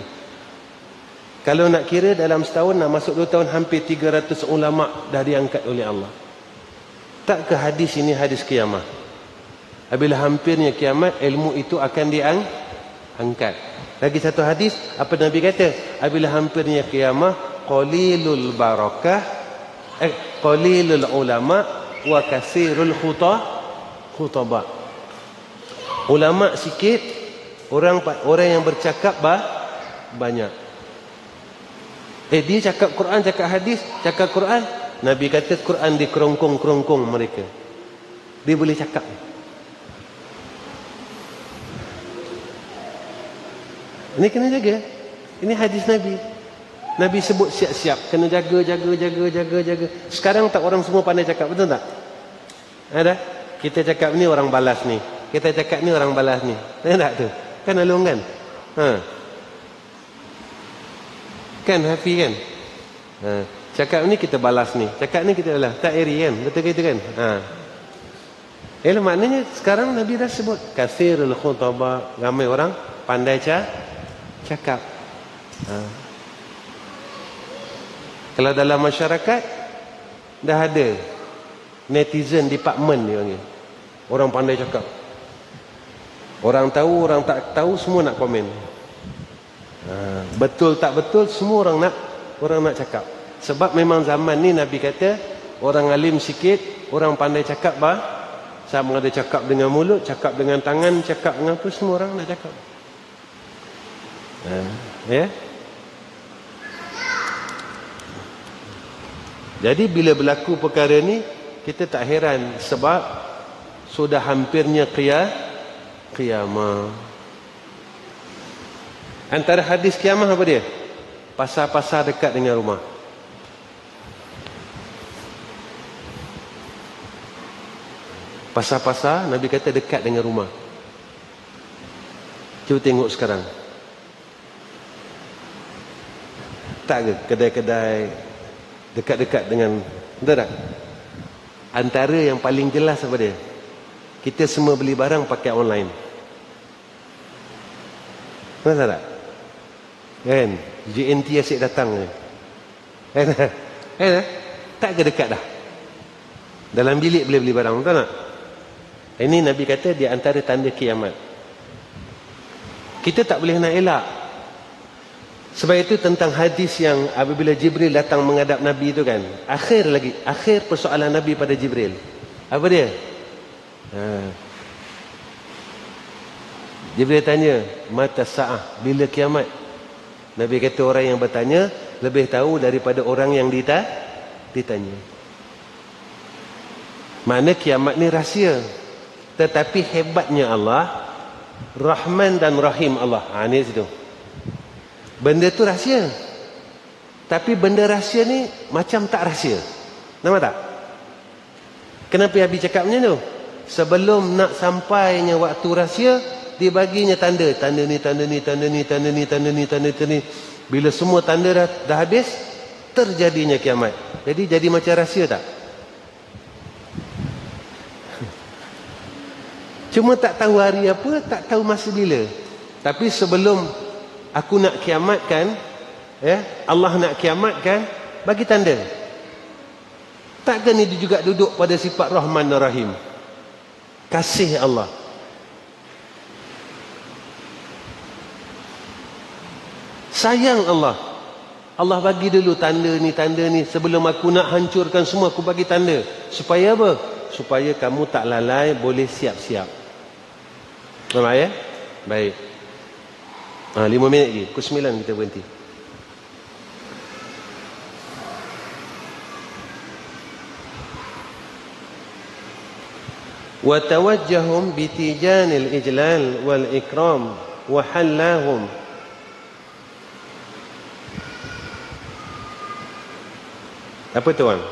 Kalau nak kira dalam setahun nak masuk 2 tahun, hampir 300 ulama dah diangkat oleh Allah. Tak ke hadis ini hadis kiamat? Apabila hampirnya kiamat, ilmu itu akan diangkat. Lagi satu hadis, apa Nabi kata? Apabila hampirnya kiamat, qalilul barakah, qalilul ulama wa kasirul khutaba. Ulama sikit, orang yang bercakap banyak. Dia cakap Quran, cakap hadis, cakap Quran. Nabi kata Quran di kerongkong-kerongkong mereka. Dia boleh cakap. Ini kena jaga. Ini hadis Nabi. Nabi sebut siap-siap. Kena jaga. Sekarang tak orang semua pandai cakap, betul tak? Ada? Kita cakap ni orang balas ni. Kita cakap ni orang balas ni. Tak tu? Kan alung kan? Kan Hafiz kan? Cakap ni kita balas ni. Cakap ni kita balas. Tak iri kan? Betul gitu kan? Maknanya sekarang Nabi dah sebut kasirul khutaba, ramai orang pandai cakap. Kalau dalam masyarakat dah ada Netizen department dia panggil. Orang pandai cakap. Orang tahu, orang tak tahu, semua nak komen. Betul tak betul, semua orang nak cakap. Sebab memang zaman ni Nabi kata, orang alim sikit, orang pandai cakap sama ada cakap dengan mulut, cakap dengan tangan, cakap dengan apa, semua orang nak cakap. Ya. Jadi bila berlaku perkara ni, kita tak heran sebab sudah hampirnya kiamah. Antara hadis kiamah apa dia? Pasar-pasar dekat dengan rumah. Pasar-pasar Nabi kata dekat dengan rumah. Cuba tengok sekarang. Tak ke kedai-kedai dekat-dekat dengan, betul tak? Antara yang paling jelas apa dia? Kita semua beli barang pakai online. Betul tak? Kan? JNT asyik datang ni. Kan? Tak ke dekat dah? Dalam bilik boleh beli barang, betul tak? Ini Nabi kata di antara tanda kiamat. Kita tak boleh nak elak. Sebab itu tentang hadis yang apabila Jibril datang menghadap Nabi itu kan, akhir persoalan Nabi pada Jibril. Apa dia? Jibril tanya, mata sa'ah, bila kiamat? Nabi kata orang yang bertanya lebih tahu daripada orang yang ditanya. Mana kiamat ni rahsia. Tetapi hebatnya Allah, Rahman dan Rahim Allah. Ni situ. Benda tu rahsia. Tapi benda rahsia ni macam tak rahsia. Nampak tak? Kenapa Habib cakap macam tu? Sebelum nak sampainya waktu rahsia, dibaginya tanda. Tanda ni, tanda ni, tanda ni, tanda ni, tanda ni, tanda ni. Bila semua tanda dah habis, terjadinya kiamat. Jadi macam rahsia tak? Cuma tak tahu hari apa, tak tahu masa bila. Tapi sebelum aku nak kiamatkan, Allah nak kiamatkan, bagi tanda. Takkan ini juga duduk pada sifat Rahman dan Rahim? Kasih Allah. Sayang Allah. Allah bagi dulu tanda ni. Sebelum aku nak hancurkan semua, aku bagi tanda. Supaya apa? Supaya kamu tak lalai, boleh siap-siap. Nampak ya? Baik. 5 minit lagi. Pukul 9 kita berhenti. Wa tawajjahum bitijanil ijlal wal ikram wa hallahum. Apa tuan?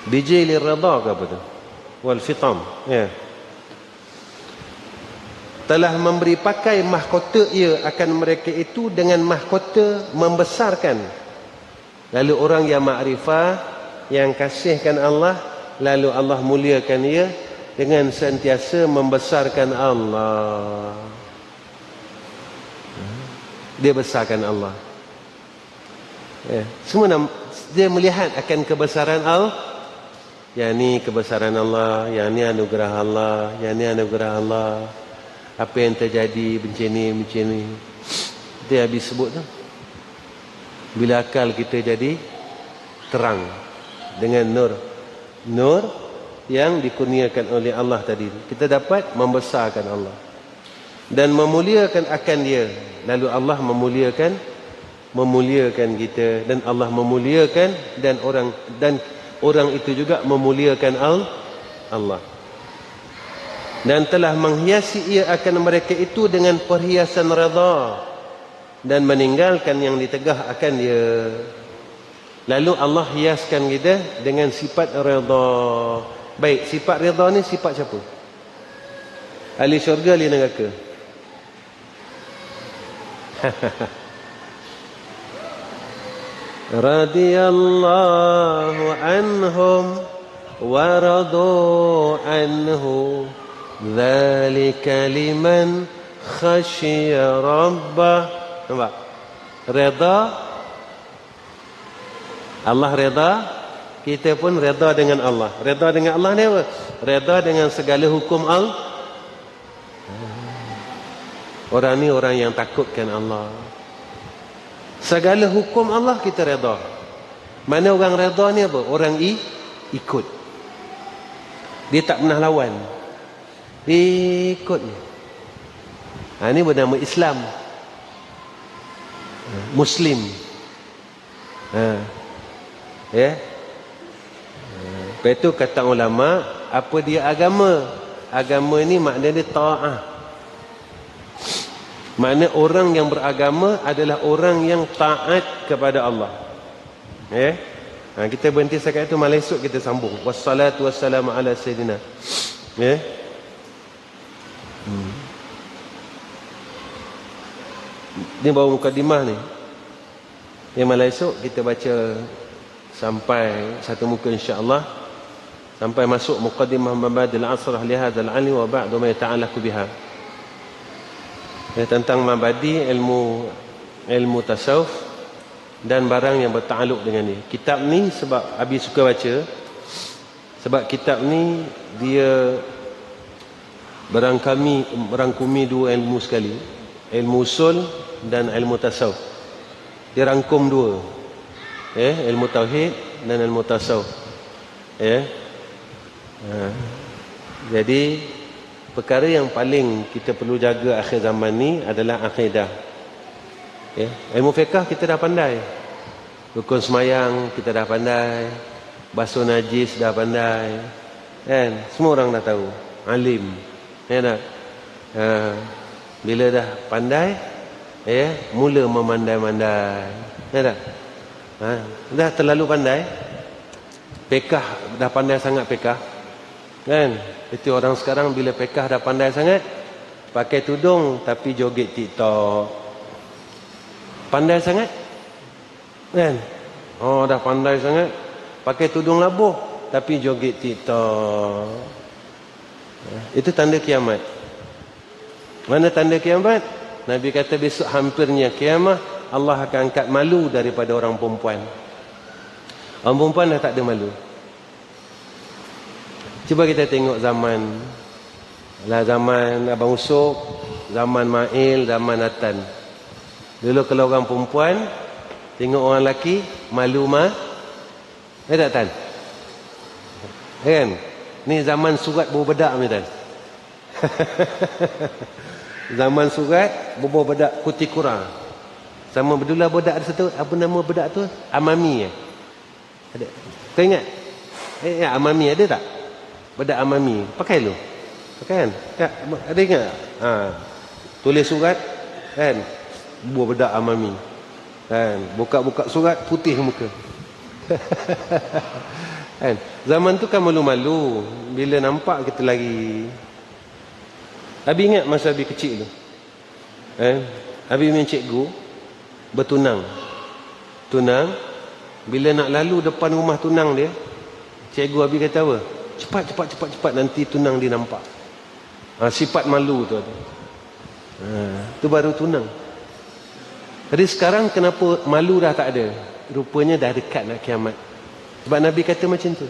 DJ lirada ke apa tu? Wal fitam. Ya. Telah memberi pakai mahkota ia akan mereka itu dengan mahkota membesarkan. Lalu orang yang makrifah, yang kasihkan Allah, lalu Allah muliakan ia dengan sentiasa membesarkan Allah. Dia besarkan Allah. Ya. Semua dia melihat akan kebesaran Allah. Yang ni kebesaran Allah, yang ni anugerah Allah, yang ni anugerah Allah. Apa yang terjadi macam ni. Dia habis sebut tu. Bila akal kita jadi terang dengan nur yang dikurniakan oleh Allah tadi, kita dapat membesarkan Allah dan memuliakan akan dia. Lalu Allah memuliakan kita, dan Allah memuliakan dan orang itu juga memuliakan Allah. Dan telah menghiasi ia akan mereka itu dengan perhiasan redha, dan meninggalkan yang ditegah akan dia. Lalu Allah hiaskan kita dengan sifat redha. Baik, sifat redha ni sifat siapa? Ahli syurga, ahli neraka? Radiyallahu anhum wa radu anhu, dzalika liman khasyiya rabbah. Nampak? Redha Allah reda, kita pun reda dengan Allah. Reda dengan Allah ni apa? Reda dengan segala hukum Allah. Orang ni orang yang takutkan Allah. Segala hukum Allah kita reda. Mana orang reda ni apa? Orang ikut. Dia tak pernah lawan. Ikut ni. Ini bernama Islam. Muslim. Ya. Lepas itu kata ulama, apa dia agama? Agama ni maknanya dia ta'ah. Makna orang yang beragama adalah orang yang taat kepada Allah. Ya. Kita berhenti sekarang itu, malah esok kita sambung. Wassalatu wassalamu ala sayyidina. Ya. Ini baru mukadimah ni. Yang malah esok kita baca sampai satu muka insya-Allah, sampai masuk mukadimah mabadil asrah li hadzal alim wa ba'du ma yata'allaqu biha. Tentang mabadi ilmu tasawuf dan barang yang bertakluk dengan ni. Kitab ni sebab Abi suka baca, sebab kitab ni dia merangkumi dua ilmu sekali, ilmu usul dan ilmu tasawuf. Dia rangkum dua, ilmu tauhid dan ilmu tasawuf. Jadi perkara yang paling kita perlu jaga akhir zaman ni adalah akidah. Ilmu fiqh kita dah pandai, rukun semayang kita dah pandai, basuh najis dah pandai, kan? Semua orang dah tahu, alim, ya tak? Bila dah pandai, mula memandai-mandai, ya tak? Dah terlalu pandai, fiqh dah pandai sangat fiqh, kan? Itu orang sekarang bila fiqh dah pandai sangat, pakai tudung tapi joget TikTok. Pandai sangat, kan? Oh, dah pandai sangat, pakai tudung labuh tapi joget TikTok. Itu tanda kiamat. Mana tanda kiamat? Nabi kata besok hampirnya kiamat, Allah akan angkat malu daripada orang perempuan. Orang perempuan dah tak ada malu. Cuba kita tengok zaman Abang Usop, zaman Mail, zaman Natan. Dulu kalau orang perempuan tengok orang lelaki, malu tak Tan? Kan? Ni zaman surat berbedak ni Tan. Zaman surat berbedak kuti kurang. Sama berdulah bedak ada satu, apa nama bedak tu? Amami. Ada. Kau ingat? Amami ada tak? Bedak amami. Pakai lu. Pakai kan? Tak, ada ingat? Tulis surat kan? Buah bedak amami. Kan? Buka-buka surat putih muka. Kan? Zaman tu kan malu-malu bila nampak kita lari. Abi ingat masa Abi kecil tu. Abi main cikgu bertunang. Tunang, bila nak lalu depan rumah tunang dia, cikgu Abi kata apa? Cepat nanti tunang dia nampak. Sifat malu tu ada. Tu baru tunang. Jadi sekarang kenapa malu dah tak ada? Rupanya dah dekat nak kiamat. Sebab Nabi kata macam tu.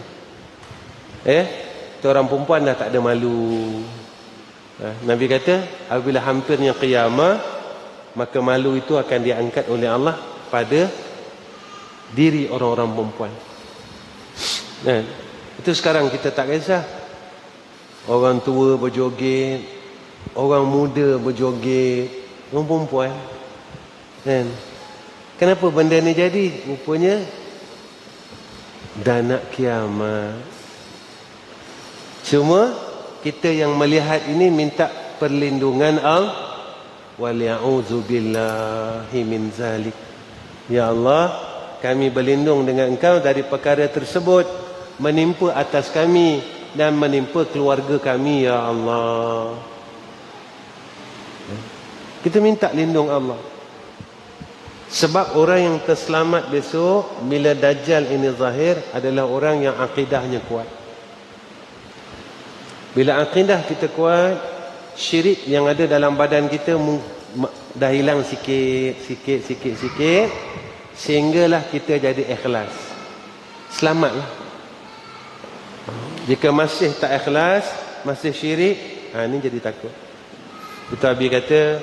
Tu orang perempuan dah tak ada malu. Nabi kata apabila hampirnya kiamat, maka malu itu akan diangkat oleh Allah pada diri orang-orang perempuan. Itu sekarang kita tak kisah. Orang tua berjoget, orang muda berjoget, orang perempuan. Kan? Kenapa benda ni jadi? Rupanya dah nak kiamat. Cuma kita yang melihat ini minta perlindungan Allah. Wali'udzubillahi min zalik. Ya Allah, kami berlindung dengan Engkau dari perkara tersebut menimpa atas kami dan menimpa keluarga kami, ya Allah. Kita minta lindung Allah. Sebab orang yang terselamat besok bila Dajjal ini zahir adalah orang yang akidahnya kuat. Bila akidah kita kuat, syirik yang ada dalam badan kita dah hilang sikit, sehinggalah kita jadi ikhlas. selamatlah. Jika masih tak ikhlas, masih syirik, ini jadi takut. Betul Abi kata,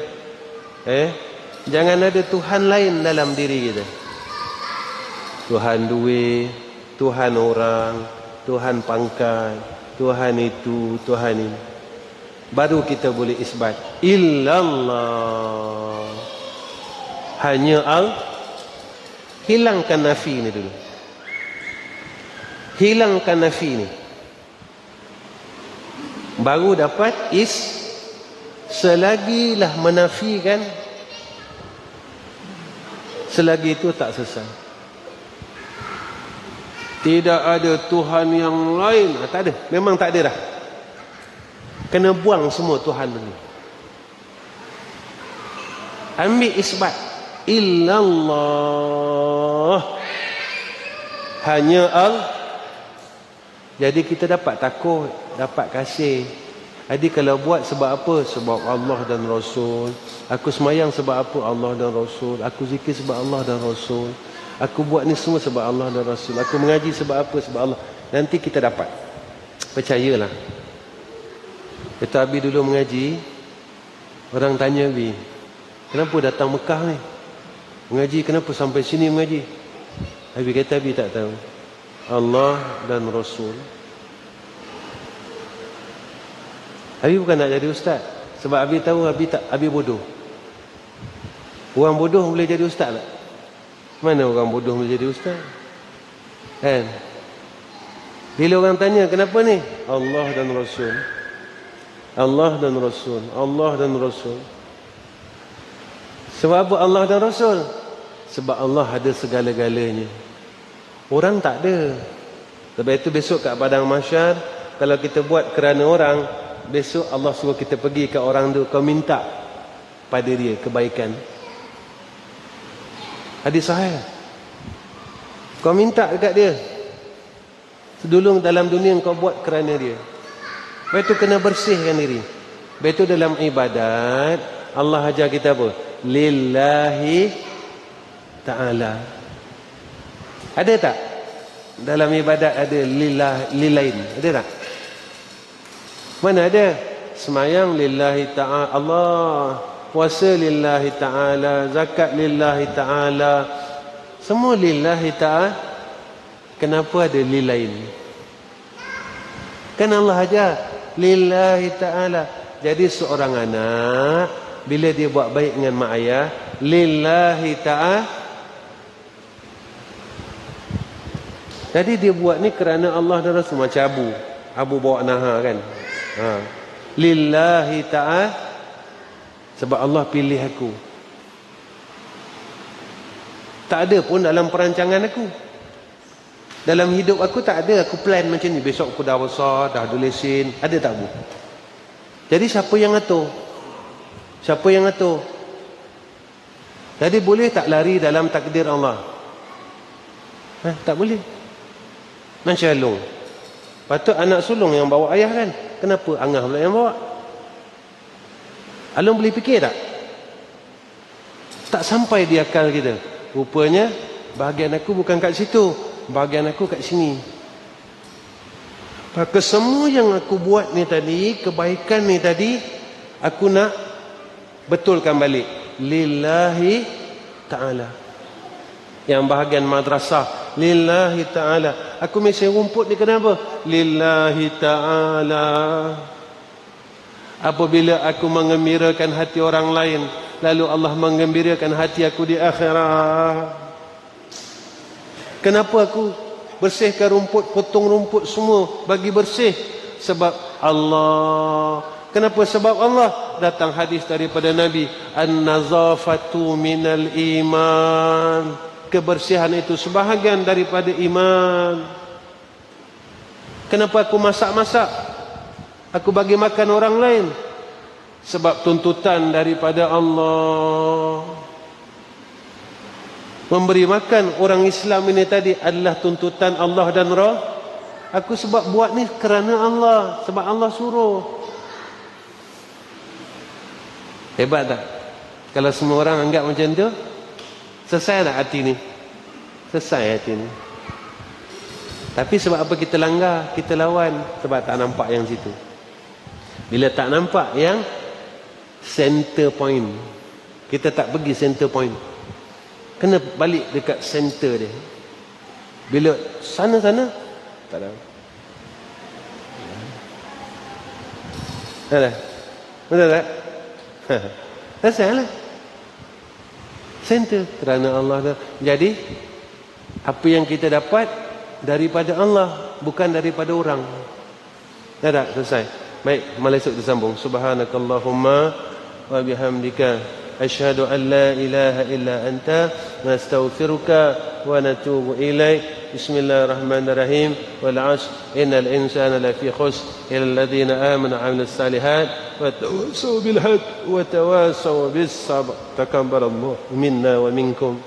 jangan ada Tuhan lain dalam diri kita. Tuhan duit, Tuhan orang, Tuhan pangkat, Tuhan itu, Tuhan ini. Baru kita boleh isbat illallah. Hanya hilangkan nafi ni dulu. Hilangkan nafi ni, baru dapat selagilah menafikan, selagi itu tak selesai. Tidak ada Tuhan yang lain. Tak ada. Memang tak ada dah. Kena buang semua Tuhan ini. Ambil isbat. Illallah. Hanya Jadi kita dapat takut, dapat kasih. Jadi kalau buat sebab apa? Sebab Allah dan Rasul. Aku semayang sebab apa? Allah dan Rasul. Aku zikir sebab Allah dan Rasul. Aku buat ni semua sebab Allah dan Rasul. Aku mengaji sebab apa? Sebab Allah. Nanti kita dapat. Percayalah. Kata Abi dulu mengaji, orang tanya Abi, kenapa datang Mekah ni? Mengaji, kenapa sampai sini mengaji? Abi kata Abi tak tahu. Allah dan Rasul. Abi bukan nak jadi ustaz. Sebab Abi tahu Abi bodoh. Orang bodoh boleh jadi ustaz tak? Mana orang bodoh boleh jadi ustaz? Kan? Bila orang tanya kenapa ni? Allah dan Rasul. Allah dan Rasul. Allah dan Rasul. Sebab apa Allah dan Rasul? Sebab Allah ada segala-galanya. Orang tak ada. Sebab itu besok kat padang mahsyar, kalau kita buat kerana orang, besok Allah suruh kita pergi ke orang tu, kau minta pada dia kebaikan. Hadis sahih. Kau minta dekat dia. Sedulung dalam dunia kau buat kerana dia. Lepas tu kena bersihkan diri. Lepas tu dalam ibadat, Allah ajar kita apa? Lillahi ta'ala. Ada tak? Dalam ibadat ada lillain. Ada tak? Mana ada? Semayang lillahi ta'ala. Allah. Puasa lillahi ta'ala. Zakat lillahi ta'ala. Semua lillahi ta'ala. Kenapa ada lillain? Kan Allah ajar lillahi ta'ala. Jadi seorang anak, bila dia buat baik dengan mak ayah, lillahi ta'ala. Jadi dia buat ni kerana Allah dan Rasul. Macam Abu bawa naha kan. Lillahi ta'ala. Sebab Allah pilih aku. Tak ada pun dalam perancangan aku. Dalam hidup aku tak ada. Aku plan macam ni. Besok aku dah besar, dah ada lesen. Ada tak bu? Jadi siapa yang atur? Siapa yang atur? Jadi boleh tak lari dalam takdir Allah? Tak boleh. Macam Long. Patut anak sulung yang bawa ayah kan? Kenapa Angah pula yang bawa? Alung boleh fikir tak? Tak sampai di akal kita. Rupanya bahagian aku bukan kat situ. Bahagian aku kat sini. Maka semua yang aku buat ni tadi, kebaikan ni tadi, aku nak betulkan balik. Lillahi ta'ala. Yang bahagian madrasah, lillahi ta'ala. Aku mesin rumput ni kenapa? Lillahi ta'ala. Apabila aku mengembirakan hati orang lain, lalu Allah mengembirakan hati aku di akhirat. Kenapa aku bersihkan rumput, potong rumput semua, bagi bersih? Sebab Allah. Kenapa? Sebab Allah. Datang hadis daripada Nabi, an-nazafatu minal iman. Kebersihan itu sebahagian daripada iman. Kenapa aku masak-masak? Aku bagi makan orang lain. Sebab tuntutan daripada Allah. Memberi makan orang Islam ini tadi adalah tuntutan Allah dan Rasul. Aku sebab buat ni kerana Allah. Sebab Allah suruh. Hebat tak? Kalau semua orang anggap macam tu, selesai tak hati ni? Selesai hati ni. Tapi sebab apa kita langgar, kita lawan? Sebab tak nampak yang situ. Bila tak nampak yang center point, kita tak pergi center point, kena balik dekat center dia. Bila sana-sana tak ada. Ada. Betul tak? Selesai lah. Center kerana Allah dah. Jadi apa yang kita dapat daripada Allah, bukan daripada orang. Dah tak? Selesai. Baik, malam esok disambung. Subhanakallahumma wa bihamdika asyhadu an la ilaha illa anta nastaghfiruka wa natubu ilaik. Bismillahirrahmanirrahim. Wal 'ashr innal insana lafi khusr illa alladhina amanu wa 'amilus salihat wa tawassaw bil haqq wa tawassaw bis sabr. Takabbalallahu minna wa minkum.